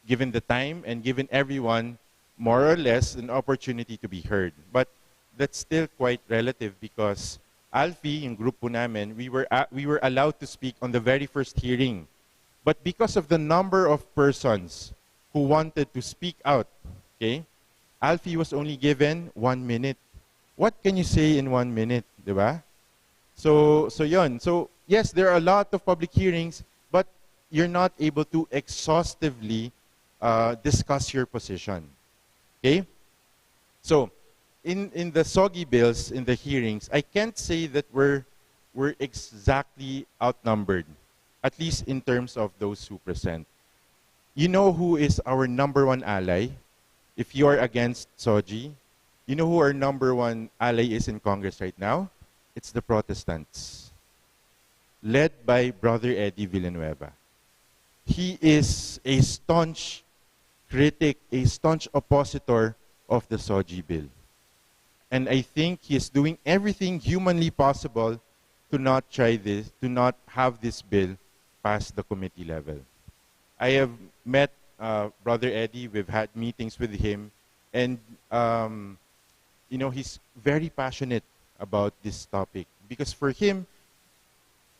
given the time and given everyone more or less an opportunity to be heard. But that's still quite relative because Alfie, yung group po namin, we were allowed to speak on the very first hearing. But because of the number of persons who wanted to speak out, okay, Alfie was only given 1 minute. What can you say in 1 minute, di ba? So yun. So yes, there are a lot of public hearings, but you're not able to exhaustively discuss your position. Okay? So in the soggy bills, in the hearings, I can't say that we're exactly outnumbered, at least in terms of those who present. You know who is our number one ally? If you are against SOGI, you know who our number one ally is in Congress right now? It's the Protestants, led by Brother Eddie Villanueva. He is a staunch critic, a staunch oppositor of the SOGI bill. And I think he is doing everything humanly possible to not try this, to not have this bill pass the committee level. I have met Brother Eddie. We've had meetings with him, and you know, he's very passionate about this topic because for him,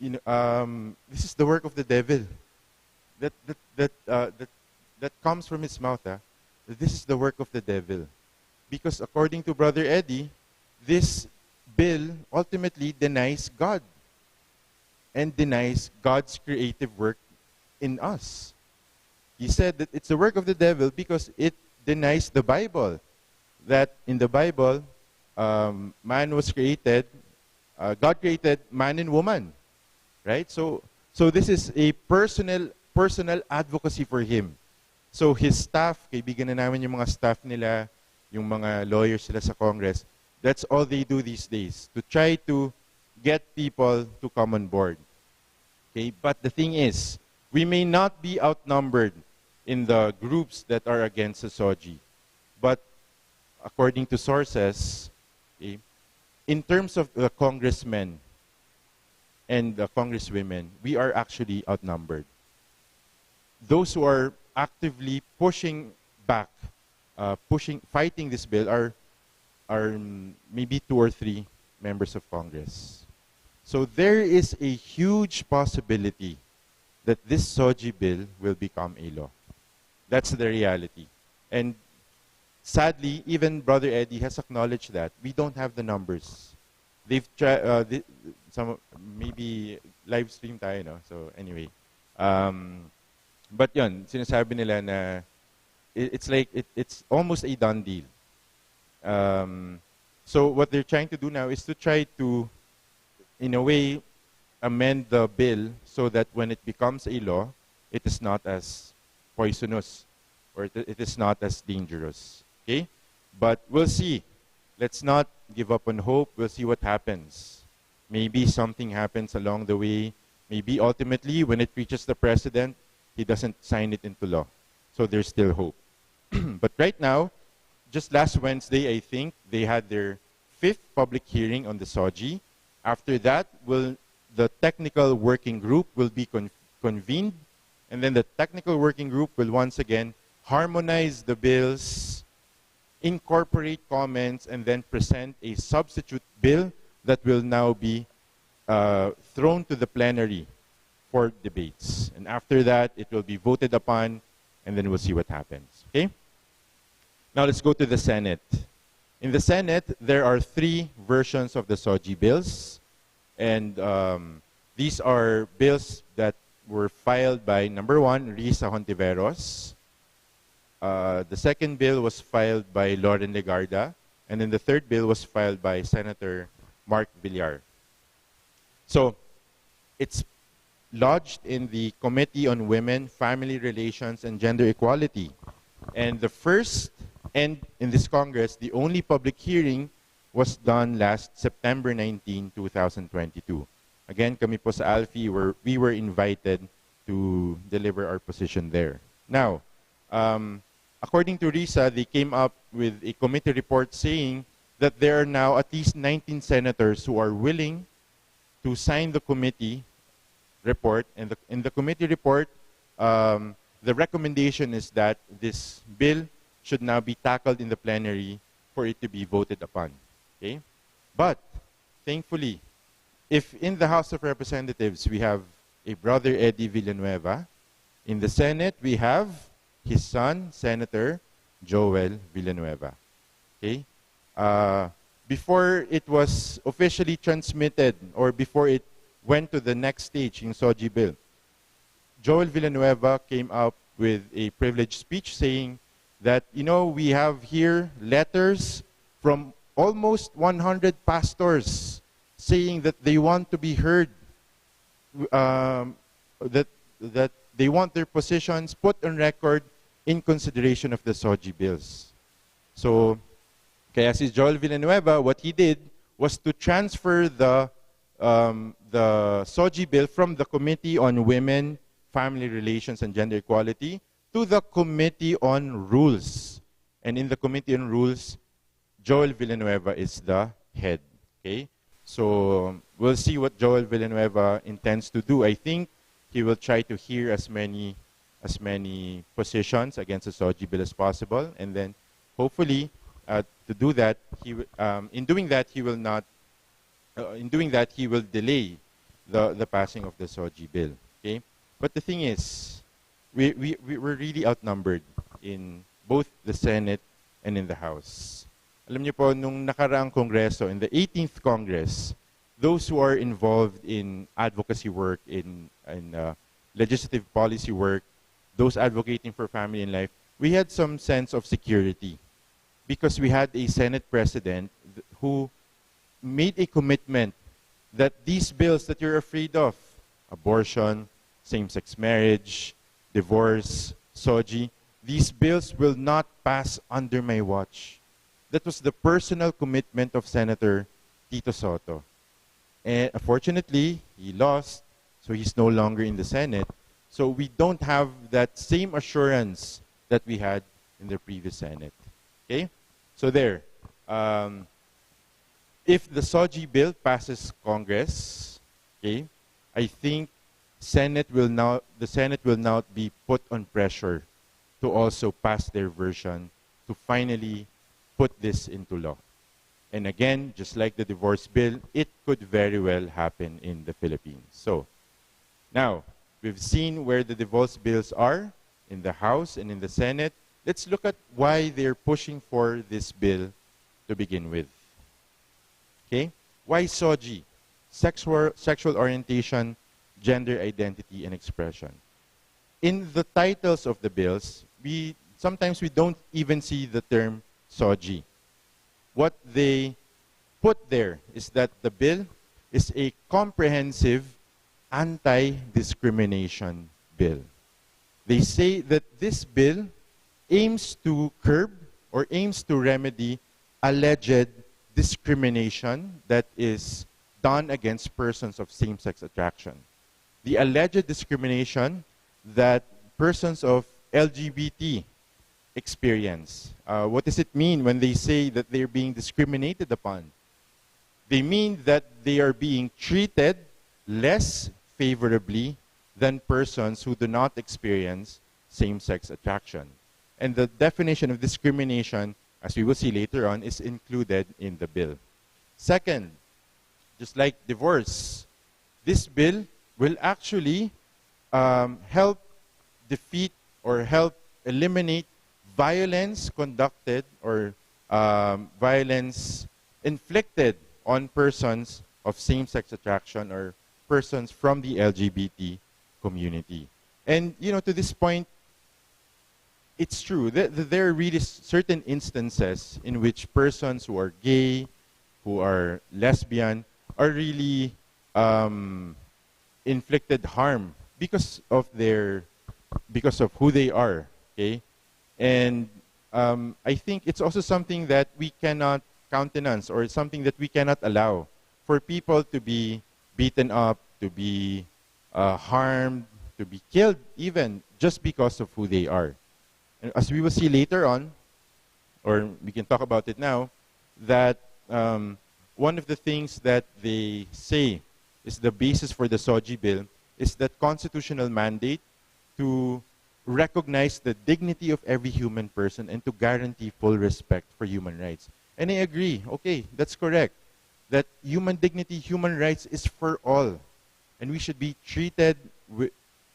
you know, this is the work of the devil. That comes from his mouth. This is the work of the devil, because according to Brother Eddie, this bill ultimately denies God and denies God's creative work in us. He said that it's the work of the devil because it denies the Bible. That in the Bible, man was created, God created man and woman, right? So this is a personal advocacy for him. So his staff, kaibigan na namin yung mga staff nila, yung mga lawyers sila sa Congress, that's all they do these days, to try to get people to come on board. Okay, but the thing is, we may not be outnumbered in the groups that are against the SOGI, but according to sources, okay, in terms of the congressmen and the congresswomen, we are actually outnumbered. Those who are actively pushing back, fighting this bill are maybe 2 or 3 members of Congress. So there is a huge possibility that this SOGI bill will become a law. That's the reality. And sadly, even Brother Eddie has acknowledged that we don't have the numbers. They've tried, maybe live stream tayo, no? So anyway, but yun, sinasabi nila na it's like it's almost a done deal. So what they're trying to do now is to try to, in a way, amend the bill so that when it becomes a law, it is not as poisonous or it is not as dangerous. Okay? But we'll see. Let's not give up on hope. We'll see what happens. Maybe something happens along the way. Maybe ultimately, when it reaches the president, he doesn't sign it into law. So there's still hope. But right now, just last Wednesday, I think, they had their 5th public hearing on the SOGI. After that, the technical working group will be convened, and then the technical working group will once again harmonize the bills, incorporate comments, and then present a substitute bill that will now be thrown to the plenary for debates. And after that, it will be voted upon, and then we'll see what happens. Okay? Now let's go to the Senate. In the Senate, there are 3 versions of the SOGI bills. And these are bills that were filed by, number 1, Risa Hontiveros. The second bill was filed by Lauren Legarda. And then the third bill was filed by Senator Mark Villar. So it's lodged in the Committee on Women, Family Relations, and Gender Equality. And the first, and in this Congress, the only public hearing was done last September 19, 2022. Again, kami po sa Alfie, we were invited to deliver our position there. Now, according to RISA, they came up with a committee report saying that there are now at least 19 senators who are willing to sign the committee report. And in the committee report, the recommendation is that this bill should now be tackled in the plenary for it to be voted upon. Okay? But, thankfully, if in the House of Representatives we have a brother Eddie Villanueva, in the Senate we have his son, Senator Joel Villanueva. Okay? Before it was officially transmitted or before it went to the next stage in Soji bill, Joel Villanueva came up with a privileged speech saying that, you know, we have here letters from almost 100 pastors saying that they want to be heard, that they want their positions put on record in consideration of the Soji bills. So, kaya si Joel Villanueva, what he did was to transfer the Soji bill from the Committee on Women, Family Relations, and Gender Equality to the Committee on Rules. And in the Committee on Rules, Joel Villanueva is the head. Okay? So we'll see what Joel Villanueva intends to do. I think he will try to hear as many positions against the Soji bill as possible, and then hopefully to do that, in doing that he will not. In doing that, he will delay the passing of the Soji bill. Okay, but the thing is, we're really outnumbered in both the Senate and in the House. Alam niyo po, nung nakaraang Kongreso, in the 18th Congress, those who are involved in advocacy work, in legislative policy work, those advocating for family and life, we had some sense of security because we had a Senate president who made a commitment that these bills that you're afraid of, abortion, same-sex marriage, divorce, Soji, these bills will not pass under my watch. That was the personal commitment of Senator Tito Soto. And unfortunately, he lost, so he's no longer in the Senate. So we don't have that same assurance that we had in the previous Senate. Okay? So there. If the Soji bill passes Congress, okay, I think the Senate will now be put on pressure to also pass their version to finally put this into law. And again, just like the divorce bill, it could very well happen in the Philippines. So, now, we've seen where the divorce bills are in the House and in the Senate. Let's look at why they're pushing for this bill to begin with. Okay? Why Soji? Sexual orientation, gender identity, and expression. In the titles of the bills, sometimes we don't even see the term Soji. What they put there is that the bill is a comprehensive anti-discrimination bill. They say that this bill aims to curb or aims to remedy alleged discrimination that is done against persons of same-sex attraction. The alleged discrimination that persons of LGBT experience. What does it mean when they say that they're being discriminated upon? They mean that they are being treated less favorably than persons who do not experience same-sex attraction. And the definition of discrimination, as we will see later on, is included in the bill. Second, just like divorce, this bill will actually help defeat or help eliminate violence conducted or violence inflicted on persons of same-sex attraction or persons from the LGBT community. And, you know, to this point, it's true that there are really certain instances in which persons who are gay, who are lesbian, are really inflicted harm because of who they are. Okay, and I think it's also something that we cannot countenance, or something that we cannot allow for people to be beaten up, to be harmed, to be killed, even just because of who they are. And as we will see later on, or we can talk about it now, that one of the things that they say is the basis for the Soji bill is that constitutional mandate to recognize the dignity of every human person and to guarantee full respect for human rights. And I agree, okay, that's correct. That human dignity, human rights is for all. And we should be treated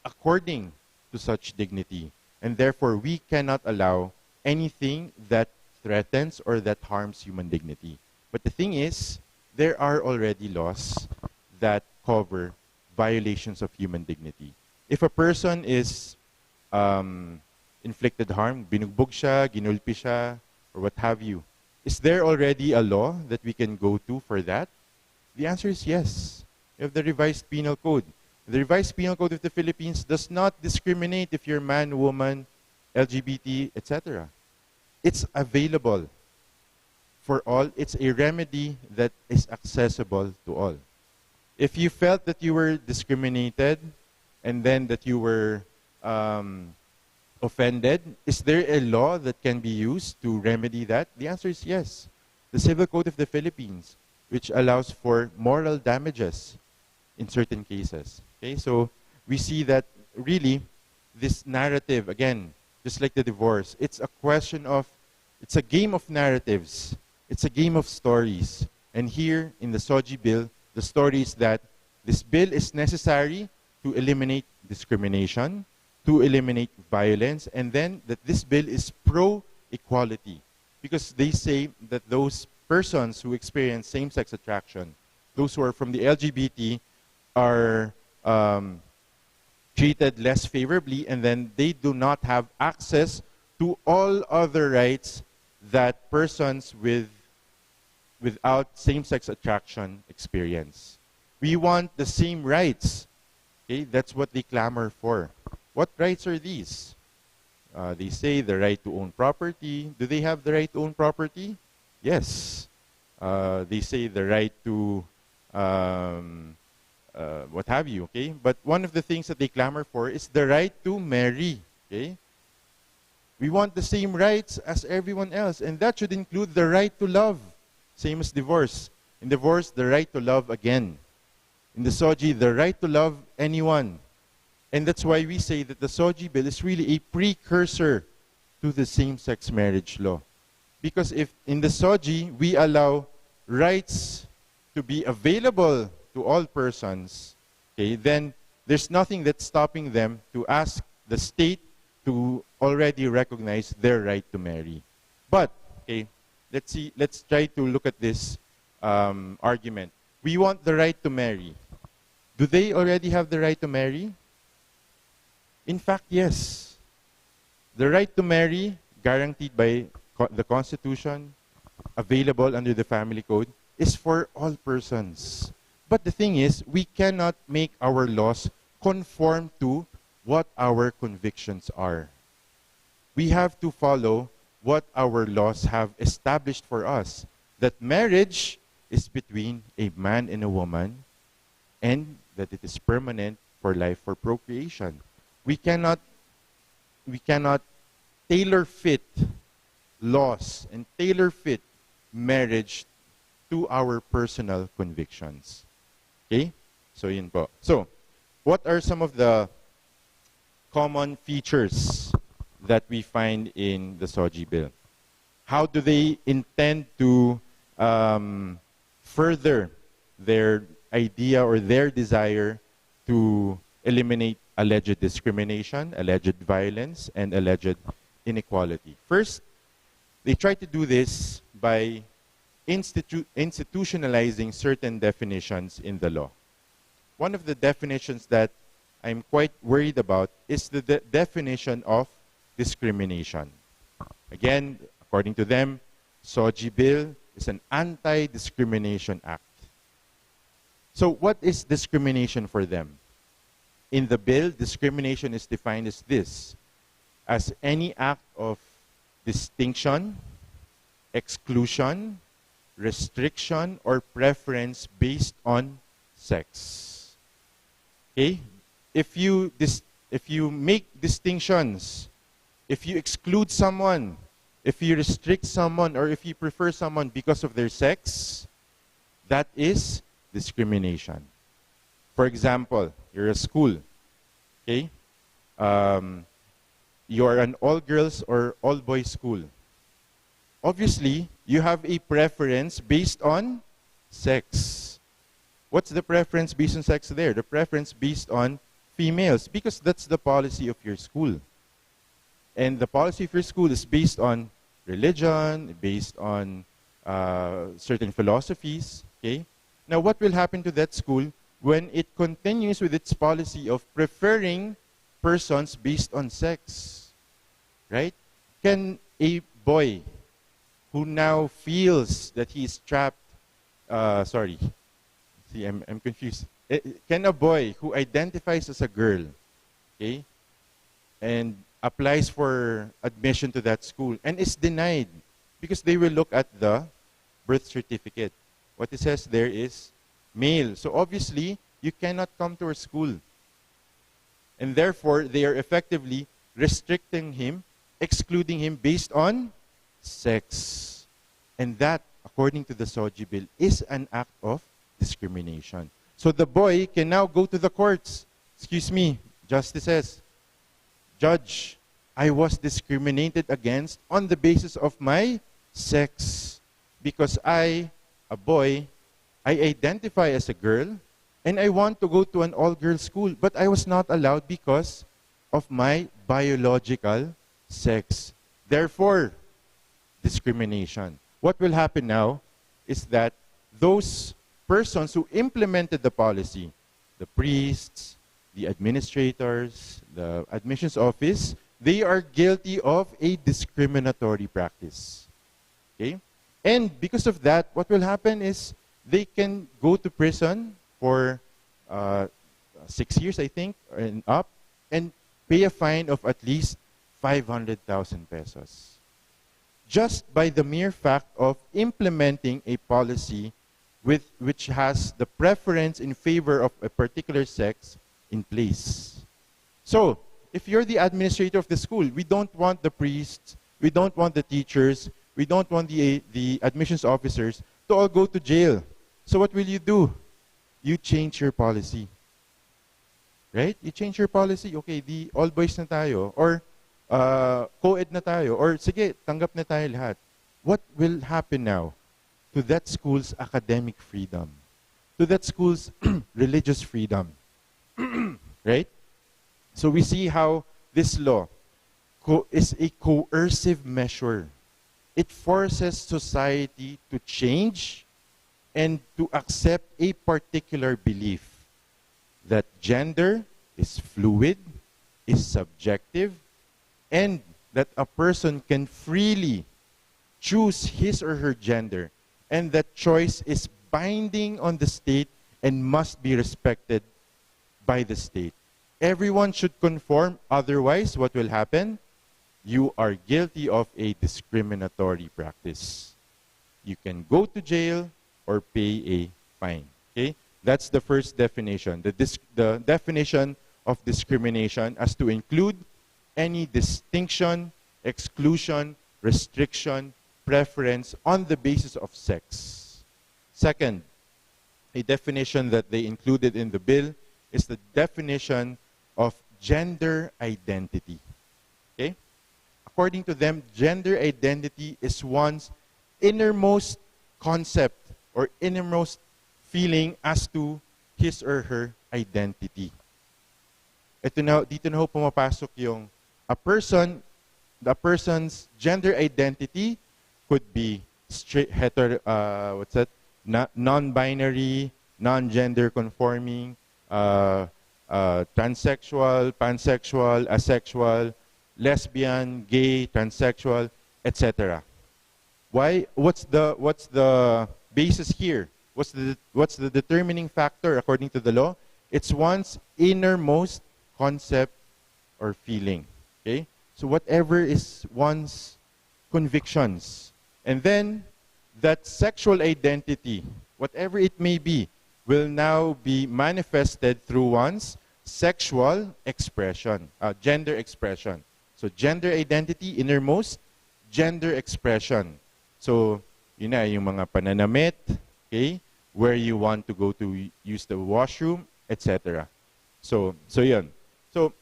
according to such dignity. And therefore, we cannot allow anything that threatens or that harms human dignity. But the thing is, there are already laws that cover violations of human dignity. If a person is inflicted harm, binugbog siya, ginulpi siya, or what have you, is there already a law that we can go to for that? The answer is yes. You have the revised penal code. The revised penal code of the Philippines does not discriminate if you're man, woman, LGBT, etc. It's available for all. It's a remedy that is accessible to all. If you felt that you were discriminated and then that you were offended, is there a law that can be used to remedy that? The answer is yes. The Civil Code of the Philippines, which allows for moral damages in certain cases. Okay, so we see that really this narrative, again, just like the divorce, it's a question of, it's a game of narratives. It's a game of stories. And here in the SOGI bill, the story is that this bill is necessary to eliminate discrimination, to eliminate violence, and then that this bill is pro-equality. Because they say that those persons who experience same-sex attraction, those who are from the LGBT, are treated less favorably, and then they do not have access to all other rights that persons without same-sex attraction experience. We want the same rights. Okay? That's what they clamor for. What rights are these? They say the right to own property. Do they have the right to own property? Yes. They say the right to what have you, okay? But one of the things that they clamor for is the right to marry, okay? We want the same rights as everyone else, and that should include the right to love, same as divorce. In divorce, the right to love again. In the SOGI, the right to love anyone. And that's why we say that the SOGI bill is really a precursor to the same-sex marriage law. Because if in the SOGI, we allow rights to be available to all persons, okay, then there's nothing that's stopping them to ask the state to already recognize their right to marry. But, okay, let's try to look at this argument. We want the right to marry. Do they already have the right to marry? In fact, yes. The right to marry, guaranteed by the Constitution, available under the Family Code, is for all persons. But the thing is, we cannot make our laws conform to what our convictions are. We have to follow what our laws have established for us. That marriage is between a man and a woman, and that it is permanent for life, for procreation. We cannot tailor fit laws and tailor fit marriage to our personal convictions. Okay? So yun po. So, what are some of the common features that we find in the SOGI bill? How do they intend to further their idea or their desire to eliminate alleged discrimination, alleged violence, and alleged inequality? First, they try to do this by institutionalizing certain definitions in the law. One of the definitions that I'm quite worried about is the definition of discrimination. Again, according to them, SOGI bill is an anti-discrimination act. So what is discrimination for them? In the bill, discrimination is defined as this: as any act of distinction, exclusion, restriction, or preference based on sex. Okay? If you make distinctions, if you exclude someone, if you restrict someone, or if you prefer someone because of their sex, that is discrimination. For example, you're a school, okay? you're an all-girls or all-boys school. Obviously, you have a preference based on sex. What's the preference based on sex there? The preference based on females, because that's the policy of your school. And the policy of your school is based on religion, based on certain philosophies. Okay? Now, what will happen to that school when it continues with its policy of preferring persons based on sex? Right? Can a boy who now feels that he is trapped, sorry, see, I'm confused. Can a boy who identifies as a girl, okay, and applies for admission to that school and is denied because they will look at the birth certificate. What it says there is male. So obviously, you cannot come to our school. And therefore, they are effectively restricting him, excluding him based on sex. And that, according to the SOGI bill, is an act of discrimination. So the boy can now go to the courts. Excuse me, justices, judge, I was discriminated against on the basis of my sex. Because I, a boy, I identify as a girl, and I want to go to an all-girls school, but I was not allowed because of my biological sex. Therefore, discrimination. What will happen now is that those persons who implemented the policy, the priests, the administrators, the admissions office, they are guilty of a discriminatory practice. Okay? And because of that, what will happen is they can go to prison for 6 years, I think, and up, and pay a fine of at least 500,000 pesos. Just by the mere fact of implementing a policy which has the preference in favor of a particular sex in place. So, if you're the administrator of the school, we don't want the priests, we don't want the teachers, we don't want the admissions officers to all go to jail. So what will you do? You change your policy. Right? You change your policy. Okay, the all boys na tayo. Or co-ed na tayo. Or sige, tanggap na tayo lahat. What will happen now to that school's academic freedom? To that school's religious freedom? Right? So we see how this law is a coercive measure. It forces society to change and to accept a particular belief that gender is fluid, is subjective, and that a person can freely choose his or her gender, and that choice is binding on the state and must be respected by the state. Everyone should conform, otherwise what will happen? You are guilty of a discriminatory practice. You can go to jail or pay a fine. Okay? That's the first definition. The definition of discrimination as to include any distinction, exclusion, restriction, preference on the basis of sex. Second, a definition that they included in the bill is the definition of gender identity. Okay? According to them, gender identity is one's innermost concept or innermost feeling as to his or her identity. Dito na ho pumapasok yung the person's gender identity could be straight, non-binary, non-gender conforming, transsexual, pansexual, asexual, lesbian, gay, transsexual, etc. Why? What's the basis here? What's the determining factor according to the law? It's one's innermost concept or feeling. Okay? So whatever is one's convictions. And then that sexual identity, whatever it may be, will now be manifested through one's sexual expression, gender expression. So gender identity, innermost, gender expression. So, yun na, yung mga pananamit, okay, where you want to go to use the washroom, etc. So yun. So,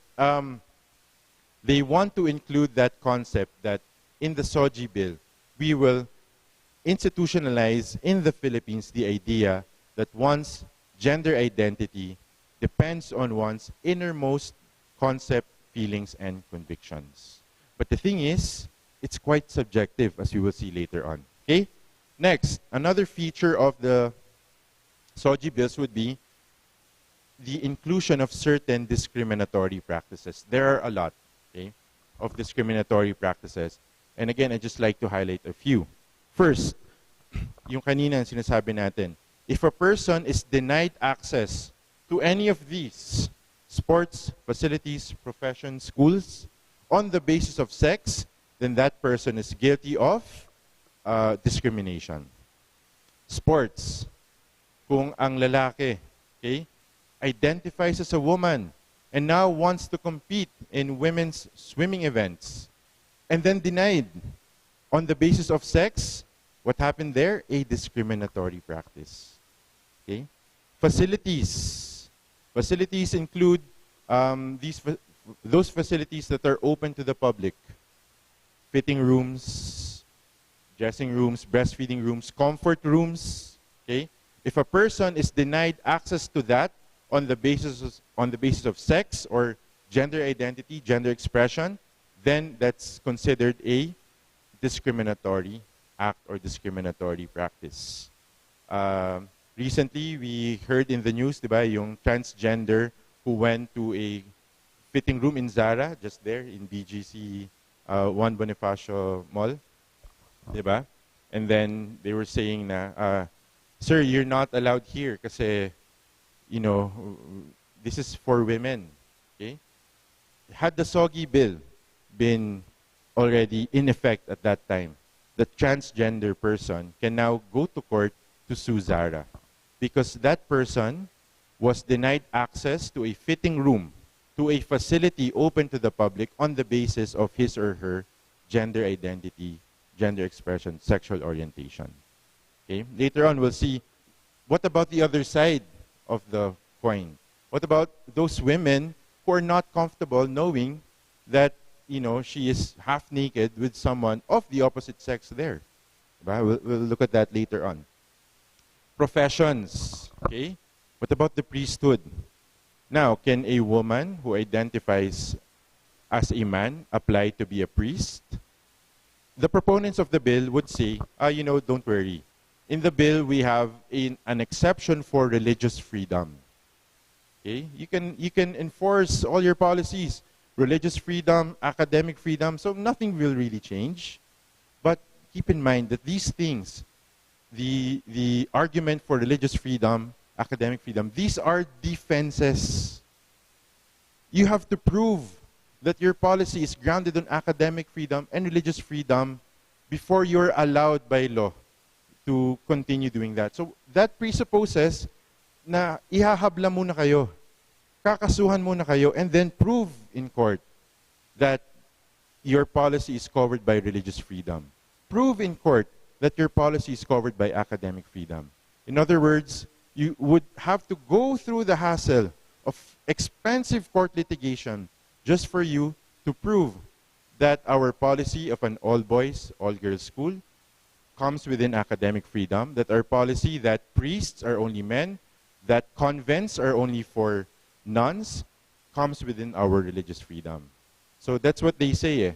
They want to include that concept that in the SOGI bill, we will institutionalize in the Philippines the idea that one's gender identity depends on one's innermost concept, feelings, and convictions. But the thing is, it's quite subjective, as you will see later on. Okay? Next, another feature of the SOGI bills would be the inclusion of certain discriminatory practices. There are a lot, okay, of discriminatory practices. And again, I'd just like to highlight a few. First, yung kanina ang sinasabi natin, if a person is denied access to any of these sports, facilities, professions, schools, on the basis of sex, then that person is guilty of discrimination. Sports, kung ang lalaki, okay, identifies as a woman and now wants to compete in women's swimming events and then denied on the basis of sex, what happened there? A discriminatory practice. Okay? Facilities. Facilities include those facilities that are open to the public. Fitting rooms, dressing rooms, breastfeeding rooms, comfort rooms. Okay? If a person is denied access to that on the basis of sex or gender identity, gender expression, then that's considered a discriminatory act or discriminatory practice. Recently, we heard in the news, diba, yung transgender who went to a fitting room in Zara, just there in BGC 1 Bonifacio Mall, diba? And then they were saying na, sir, you're not allowed here kasi, you know, this is for women. Okay? Had the SOGI bill been already in effect at that time, the transgender person can now go to court to sue Zara because that person was denied access to a fitting room, to a facility open to the public on the basis of his or her gender identity, gender expression, sexual orientation. Okay? Later on, we'll see what about the other side of the coin. What about those women who are not comfortable knowing that, you know, she is half naked with someone of the opposite sex there? We'll look at that later on. Professions, okay? What about the priesthood? Now, can a woman who identifies as a man apply to be a priest? The proponents of the bill would say, you know, don't worry. In the bill, we have an exception for religious freedom. Okay? You can enforce all your policies, religious freedom, academic freedom, so nothing will really change. But keep in mind that these things, the argument for religious freedom, academic freedom, these are defenses. You have to prove that your policy is grounded on academic freedom and religious freedom before you're allowed by law to continue doing that. So that presupposes na ihahabla muna kayo, kakasuhan muna kayo, and then prove in court that your policy is covered by religious freedom. Prove in court that your policy is covered by academic freedom. In other words, you would have to go through the hassle of expensive court litigation just for you to prove that our policy of an all-boys, all-girls school comes within academic freedom, that our policy that priests are only men, that convents are only for nuns, comes within our religious freedom. So that's what they say.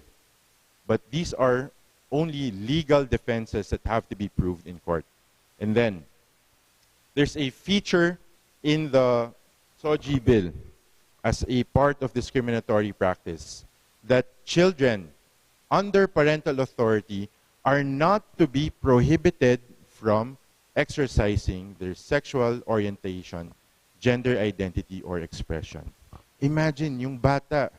But these are only legal defenses that have to be proved in court. And then, there's a feature in the SOGI bill as a part of discriminatory practice that children under parental authority are not to be prohibited from exercising their sexual orientation, gender identity, or expression. Imagine, yung bata,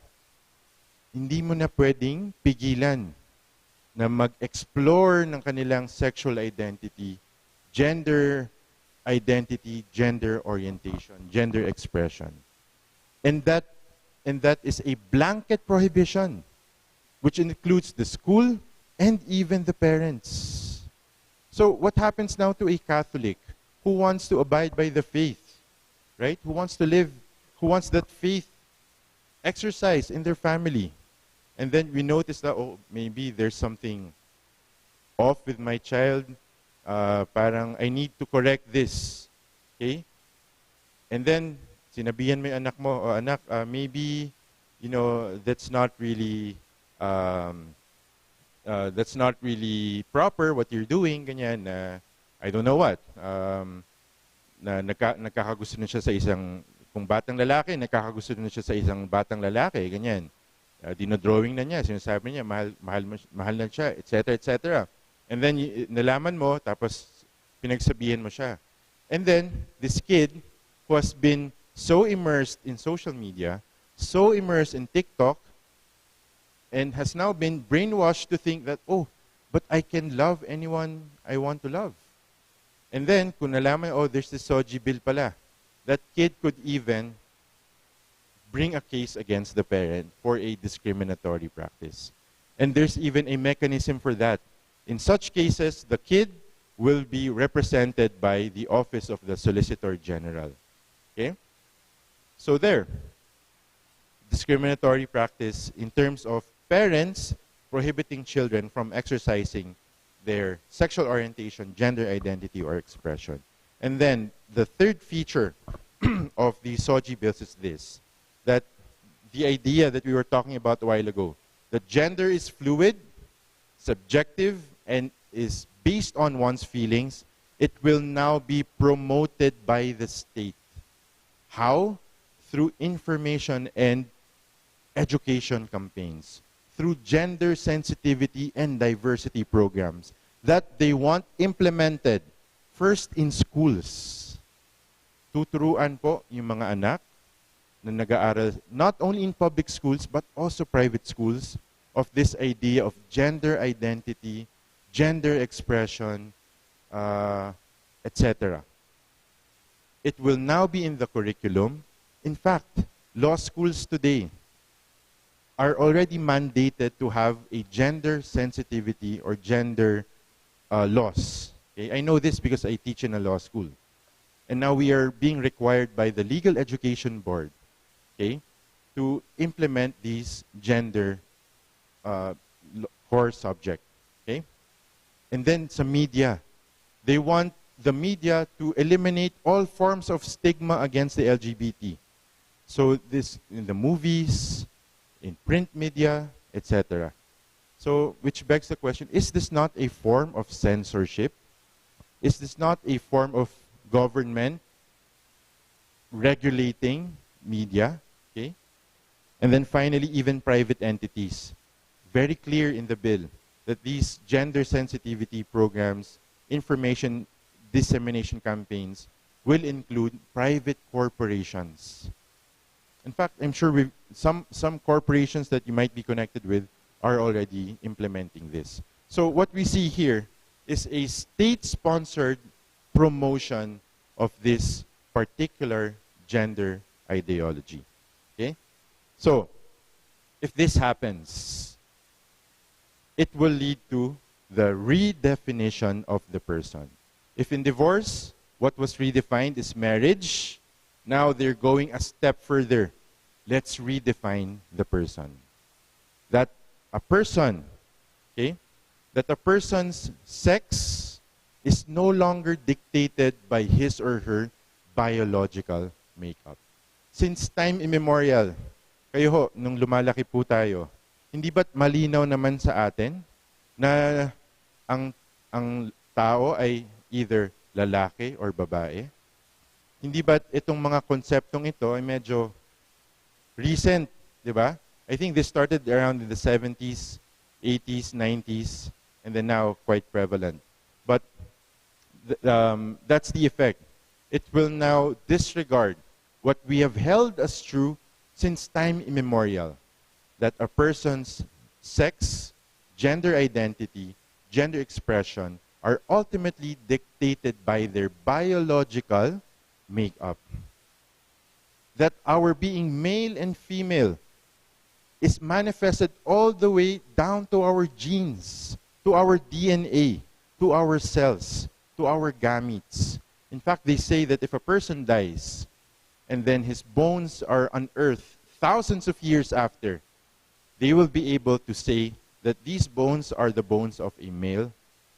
hindi mo na pwedeng pigilan na mag-explore ng kanilang sexual identity, gender identity, gender orientation, gender expression. And that is a blanket prohibition, which includes the school and even the parents. So what happens now to a Catholic who wants to abide by the faith, right? Who wants to live, who wants that faith exercised in their family? And then we notice that, oh, maybe there's something off with my child. Parang I need to correct this. Okay? And then, sinabihan mo yung anak mo, oh, anak, maybe, that's not really proper what you're doing, ganyan, I don't know what. Nagkakagusto na siya sa isang, kung batang lalaki, nagkakagusto na siya sa isang batang lalaki, ganyan. Dinodrawing na niya, sinasabi niya, mahal na siya, etc., etc. And then, nalaman mo, tapos pinagsabihan mo siya. And then, this kid who has been so immersed in social media, so immersed in TikTok, and has now been brainwashed to think that, oh, but I can love anyone I want to love. And then, kung nalaman, oh, there's this Soji bill pala, that kid could even bring a case against the parent for a discriminatory practice. And there's even a mechanism for that. In such cases, the kid will be represented by the Office of the Solicitor General. Okay? So there, discriminatory practice in terms of parents prohibiting children from exercising their sexual orientation, gender identity, or expression. And then the third feature of the SOGI bills is this, that the idea that we were talking about a while ago, that gender is fluid, subjective, and is based on one's feelings, it will now be promoted by the state. How? Through information and education campaigns, through gender sensitivity and diversity programs that they want implemented first in schools. Tuturuan po yung mga anak na nag-aaral not only in public schools but also private schools of this idea of gender identity, gender expression, etc. It will now be in the curriculum. In fact, law schools today are already mandated to have a gender sensitivity or gender laws. Okay? I know this because I teach in a law school. And now we are being required by the Legal Education Board, okay, to implement these gender core subject. Okay? And then sa media, they want the media to eliminate all forms of stigma against the LGBT. So this in the movies, in print media, etc. So, which begs the question, is this not a form of censorship? Is this not a form of government regulating media? Okay? And then finally, even private entities. Very clear in the bill that these gender sensitivity programs, information dissemination campaigns will include private corporations. In fact, I'm sure some corporations that you might be connected with are already implementing this. So what we see here is a state-sponsored promotion of this particular gender ideology. Okay? So, if this happens, it will lead to the redefinition of the person. If in divorce, what was redefined is marriage, now they're going a step further. Let's redefine the person. That a person, okay, that a person's sex is no longer dictated by his or her biological makeup. Since time immemorial, kayo ho, nung lumalaki po tayo, hindi ba't malinaw naman sa atin na ang tao ay either lalaki or babae? Hindi ba't itong mga konseptong ito ay medyo recent, di ba? I think this started around in the 70s, 80s, 90s, and then now quite prevalent. But that's the effect. It will now disregard what we have held as true since time immemorial, that a person's sex, gender identity, gender expression are ultimately dictated by their biological makeup. That our being male and female is manifested all the way down to our genes, to our DNA, to our cells, to our gametes. In fact, they say that if a person dies and then his bones are unearthed thousands of years after, they will be able to say that these bones are the bones of a male,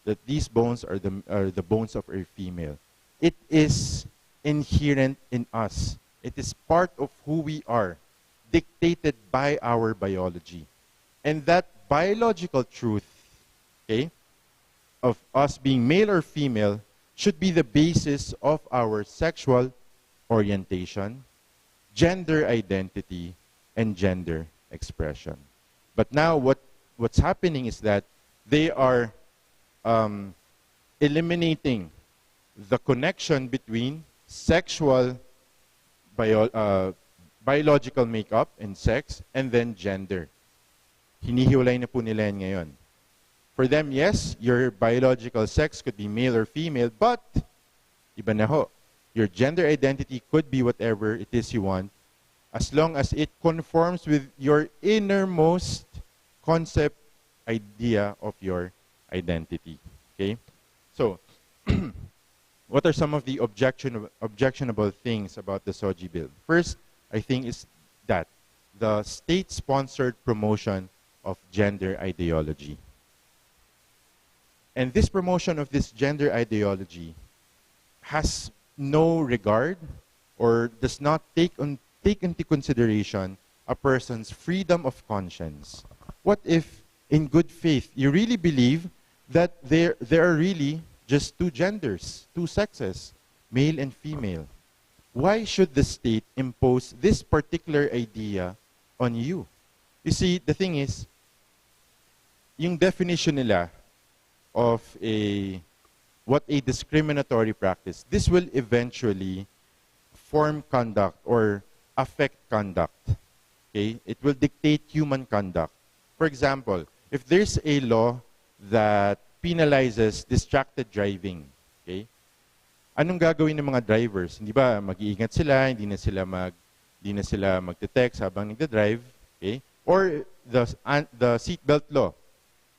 that these bones are the bones of a female. It is inherent in us. It is part of who we are, dictated by our biology. And that biological truth, okay, of us being male or female should be the basis of our sexual orientation, gender identity, and gender expression. But now what's happening is that they are eliminating the connection between sexual biological makeup and sex and then gender. Hinihiwalay na po nila yan ngayon. For them, yes, your biological sex could be male or female, but iba na ho. Your gender identity could be whatever it is you want, as long as it conforms with your innermost concept, idea of your identity. Okay? So, what are some of the objectionable things about the SOGI bill? First, I think is that the state-sponsored promotion of gender ideology. And this promotion of this gender ideology has no regard or does not take into consideration a person's freedom of conscience. What if, in good faith, you really believe that there are really just two genders, two sexes, male and female? Why should the state impose this particular idea on you? You see, the thing is, yung definition nila of what a discriminatory practice, this will eventually form conduct or affect conduct. Okay? It will dictate human conduct. For example, if there's a law that penalizes distracted driving, okay? Anong gagawin ng mga drivers? Hindi ba mag-iingat sila, hindi na sila magte-text habang nagde-drive, okay? Or the seatbelt law.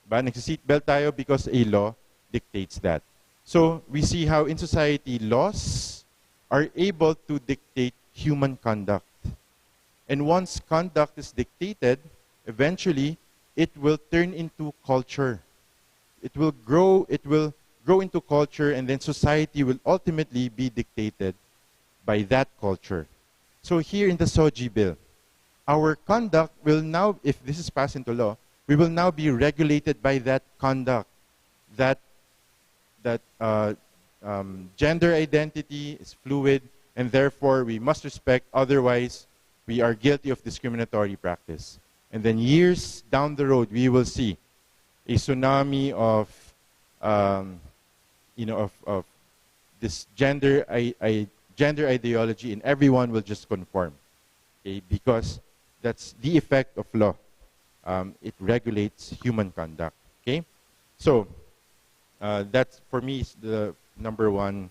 Ba, nagsi-seatbelt tayo because a law dictates that. So, we see how in society, laws are able to dictate human conduct. And once conduct is dictated, eventually, it will turn into culture. It will grow into culture, and then society will ultimately be dictated by that culture. So here in the SOGI bill, our conduct will now, if this is passed into law, we will now be regulated by that conduct. That gender identity is fluid, and therefore we must respect, otherwise we are guilty of discriminatory practice. And then years down the road, we will see a tsunami of this gender ideology, and everyone will just conform, okay? Because that's the effect of law. It regulates human conduct. Okay, so that's for me is the number one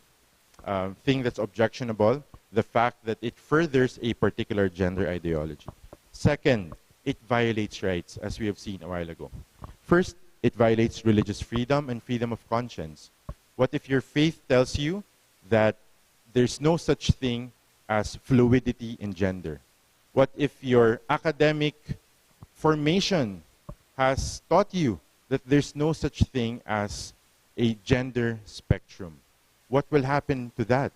thing that's objectionable: the fact that it furthers a particular gender ideology. Second, it violates rights, as we have seen a while ago. First, it violates religious freedom and freedom of conscience. What if your faith tells you that there's no such thing as fluidity in gender? What if your academic formation has taught you that there's no such thing as a gender spectrum? What will happen to that?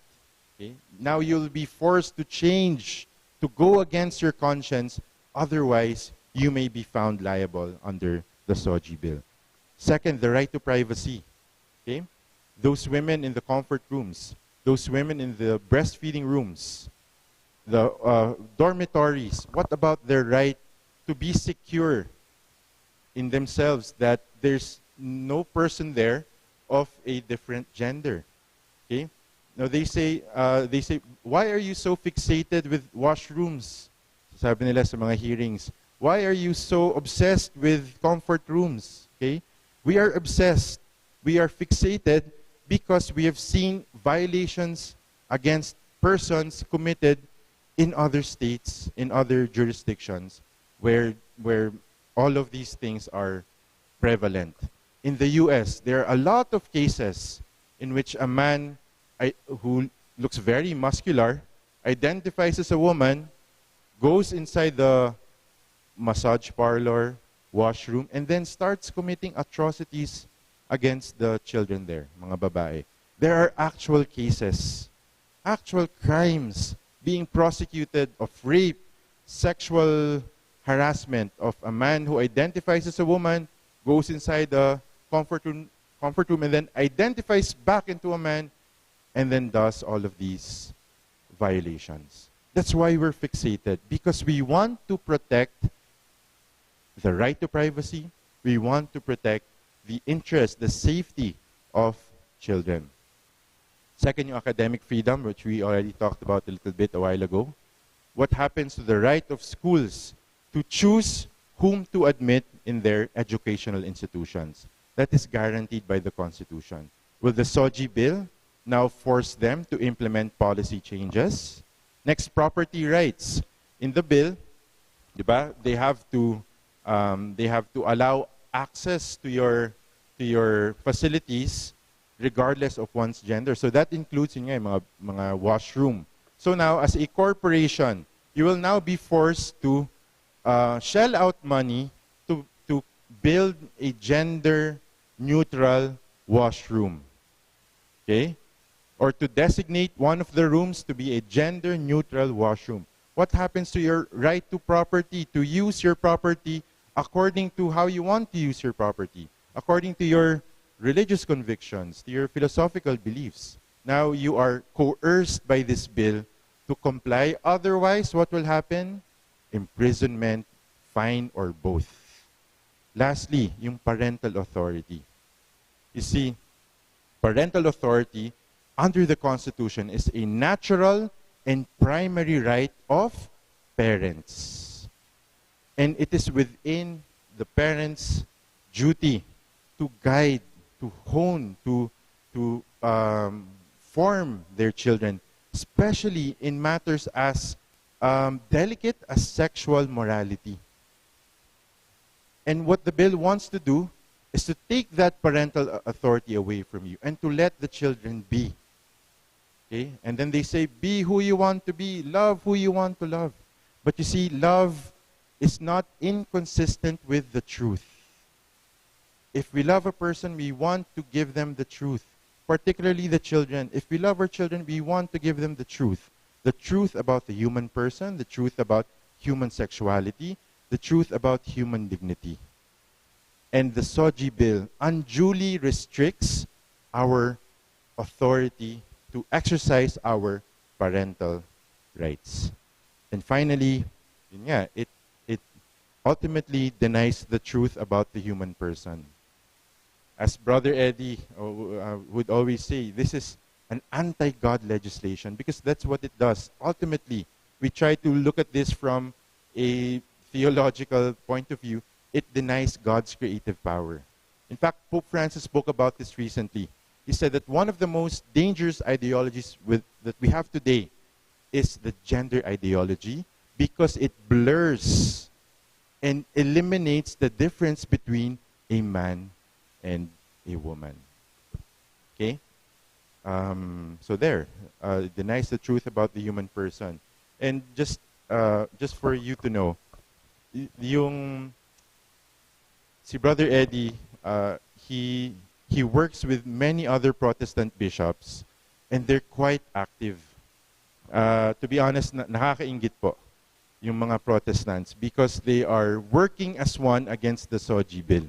Okay? Now you'll be forced to change, to go against your conscience. Otherwise, you may be found liable under the SOGI bill. Second, the right to privacy. Okay? Those women in the comfort rooms, those women in the breastfeeding rooms, the dormitories, what about their right to be secure in themselves, that there's no person there of a different gender? Okay? Now they say, why are you so fixated with washrooms? Sabi nila sa mga hearings, why are you so obsessed with comfort rooms? Okay? We are obsessed. We are fixated because we have seen violations against persons committed in other states, in other jurisdictions, where all of these things are prevalent. In the US, there are a lot of cases in which a man who looks very muscular, identifies as a woman, goes inside the massage parlor, washroom, and then starts committing atrocities against the children there, mga babae. There are actual cases, actual crimes being prosecuted of rape, sexual harassment of a man who identifies as a woman, goes inside the comfort room and then identifies back into a man and then does all of these violations. That's why we're fixated, because we want to protect the right to privacy. We want to protect the interest, the safety of children. Second, yung academic freedom, which we already talked about a little bit a while ago. What happens to the right of schools to choose whom to admit in their educational institutions? That is guaranteed by the Constitution. Will the SOGI bill now force them to implement policy changes? Next, property rights. In the bill, diba, they have to allow access to your facilities regardless of one's gender. So that includes yun nga, mga washroom. So now, as a corporation, you will now be forced to shell out money to build a gender-neutral washroom. Okay? Or to designate one of the rooms to be a gender-neutral washroom. What happens to your right to property, to use your property according to how you want to use your property, according to your religious convictions, to your philosophical beliefs? Now you are coerced by this bill to comply. Otherwise, what will happen? Imprisonment, fine, or both. Lastly, yung parental authority. You see, parental authority under the Constitution is a natural and primary right of parents. And it is within the parents' duty to guide, to hone, to form their children, especially in matters as delicate as sexual morality. And what the bill wants to do is to take that parental authority away from you and to let the children be. Okay? And then they say, be who you want to be, love who you want to love. But you see, love is not inconsistent with the truth. If we love a person, we want to give them the truth, particularly the children. If we love our children, we want to give them the truth about the human person, the truth about human sexuality, the truth about human dignity. And the SOGI bill unduly restricts our authority to exercise our parental rights. And finally, yun nga, it ultimately denies the truth about the human person. As Brother Eddie would always say, this is an anti-God legislation because that's what it does. Ultimately, we try to look at this from a theological point of view. It denies God's creative power. In fact, Pope Francis spoke about this recently. He said that one of the most dangerous ideologies that we have today is the gender ideology because it blurs and eliminates the difference between a man and a woman. Okay? So there, it denies the truth about the human person. And just for you to know, yung si Brother Eddie, he works with many other Protestant bishops, and they're quite active. To be honest, nakakaingit po yung mga Protestants because they are working as one against the SOGI bill.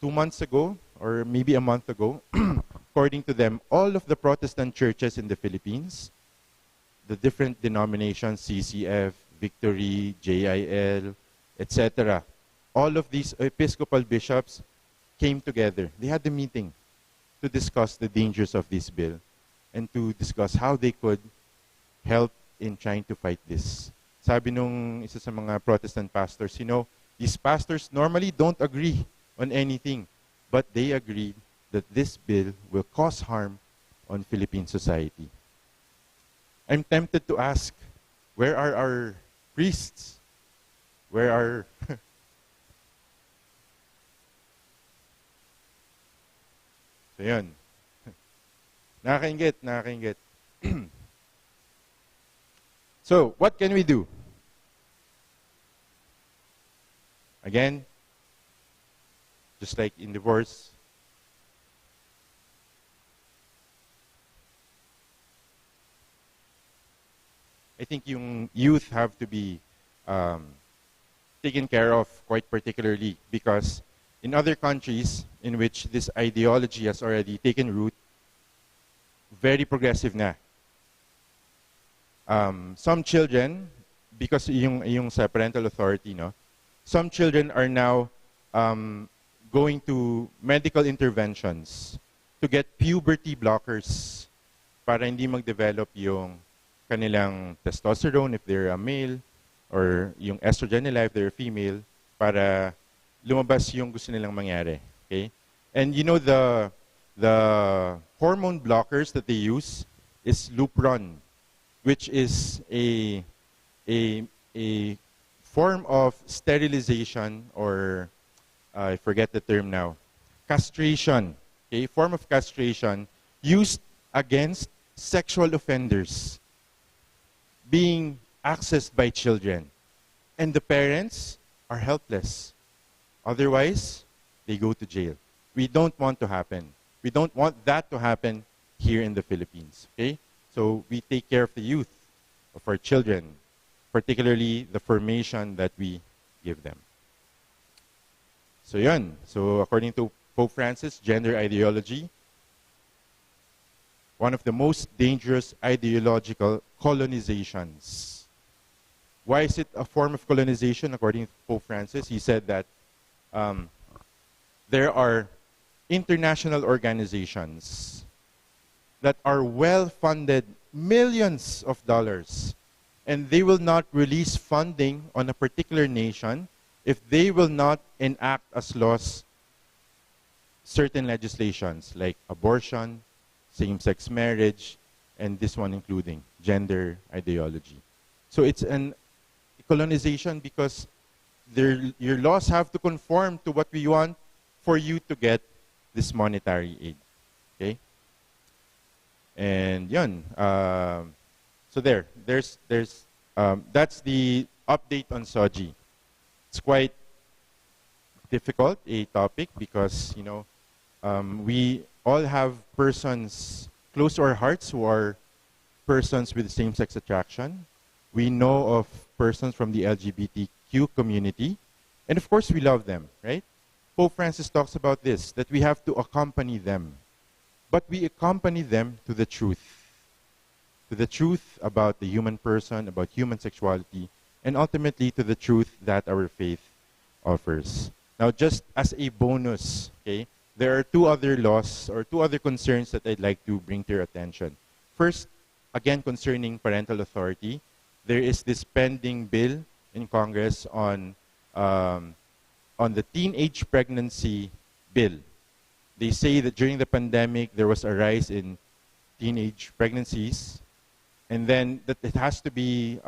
2 months ago, or maybe a month ago, according to them, all of the Protestant churches in the Philippines, the different denominations, CCF, Victory, JIL, etc., all of these Episcopal bishops came together. They had a meeting to discuss the dangers of this bill and to discuss how they could help in trying to fight this. Sabi nung isa sa mga Protestant pastors, you know, these pastors normally don't agree on anything, but they agreed that this bill will cause harm on Philippine society. I'm tempted to ask, where are our priests? Where are... So yun. Nakakaingit. So, what can we do? Again, just like in divorce, I think yung youth have to be um, taken care of quite particularly because in other countries in which this ideology has already taken root, very progressive na. Some children, because yung sa parental authority, no, some children are now going to medical interventions to get puberty blockers para hindi mag-develop yung kanilang testosterone if they're a male or yung estrogen nila if they're female para lumabas yung gusto nilang mangyari. Okay? And you know the hormone blockers that they use is Lupron, which is a form of sterilization or I forget the term now, castration, a form of castration used against sexual offenders being accessed by children. And the parents are helpless. Otherwise, they go to jail. We don't want to happen. We don't want that to happen here in the Philippines. Okay? So we take care of the youth, of our children, particularly the formation that we give them. So yun. So according to Pope Francis, gender ideology, one of the most dangerous ideological colonizations. Why is it a form of colonization? According to Pope Francis, he said that there are international organizations that are well-funded, millions of dollars, and they will not release funding on a particular nation if they will not enact as laws certain legislations like abortion, same-sex marriage, and this one including gender ideology. So it's an colonization because your laws have to conform to what we want for you to get this monetary aid. Okay? And yun. So there's that's the update on SOGI. It's quite difficult, a topic, because, you know, we all have persons close to our hearts who are persons with same-sex attraction. We know of persons from the LGBTQ community. And of course, we love them, right? Pope Francis talks about this, that we have to accompany them. But we accompany them to the truth about the human person, about human sexuality, and ultimately to the truth that our faith offers. Now, just as a bonus, okay, there are two other laws or two other concerns that I'd like to bring to your attention. First, again, concerning parental authority, there is this pending bill in Congress on the teenage pregnancy bill. They say that during the pandemic, there was a rise in teenage pregnancies, and then that it has to be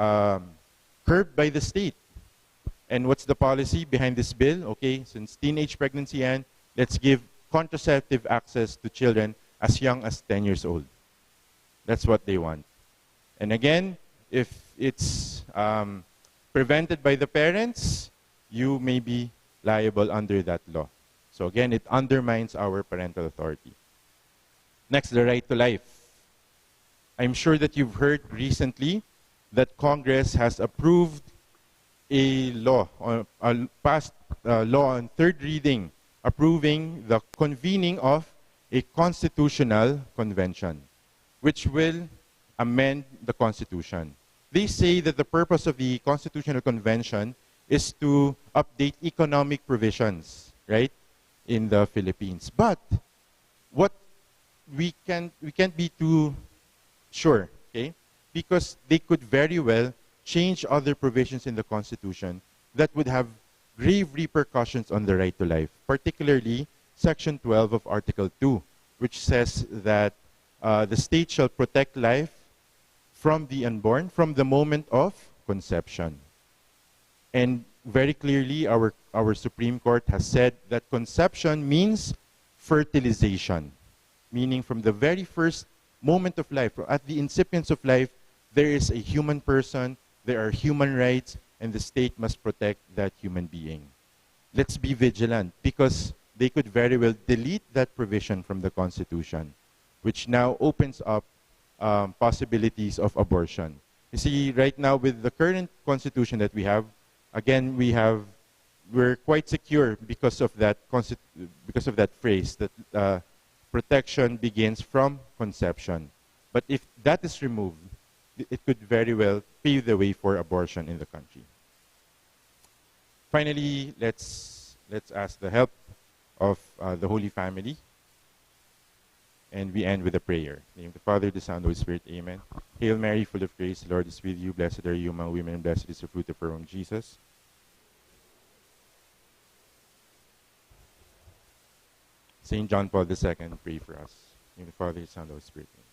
curbed by the state. And what's the policy behind this bill? Okay, since teenage pregnancy and let's give contraceptive access to children as young as 10 years old. That's what they want. And again, if it's prevented by the parents, you may be liable under that law. So again, it undermines our parental authority. Next, the right to life. I'm sure that you've heard recently that Congress has approved a law, passed a law on third reading, approving the convening of a constitutional convention, which will amend the Constitution. They say that the purpose of the Constitutional Convention is to update economic provisions, right, in the Philippines. But what we can't be too sure, okay, because they could very well change other provisions in the Constitution that would have grave repercussions on the right to life, particularly Section 12 of Article 2, which says that the state shall protect life from the unborn from the moment of conception. And very clearly, our Supreme Court has said that conception means fertilization, meaning from the very first moment of life, at the incipience of life, there is a human person, there are human rights, and the state must protect that human being. let's be vigilant, because they could very well delete that provision from the Constitution, which now opens up possibilities of abortion. You see, right now with the current Constitution that we have, again, we're quite secure because of that phrase that protection begins from conception. But if that is removed, it could very well pave the way for abortion in the country. Finally, let's ask the help of the Holy Family, and we end with a prayer. In the name of the Father, the Son, and the Holy Spirit. Amen. Hail Mary, full of grace, the Lord is with you. Blessed are you among women, and blessed is the fruit of your womb, Jesus. Saint John Paul II, pray for us. In the name of the Father, the Son, and the Holy Spirit. Amen.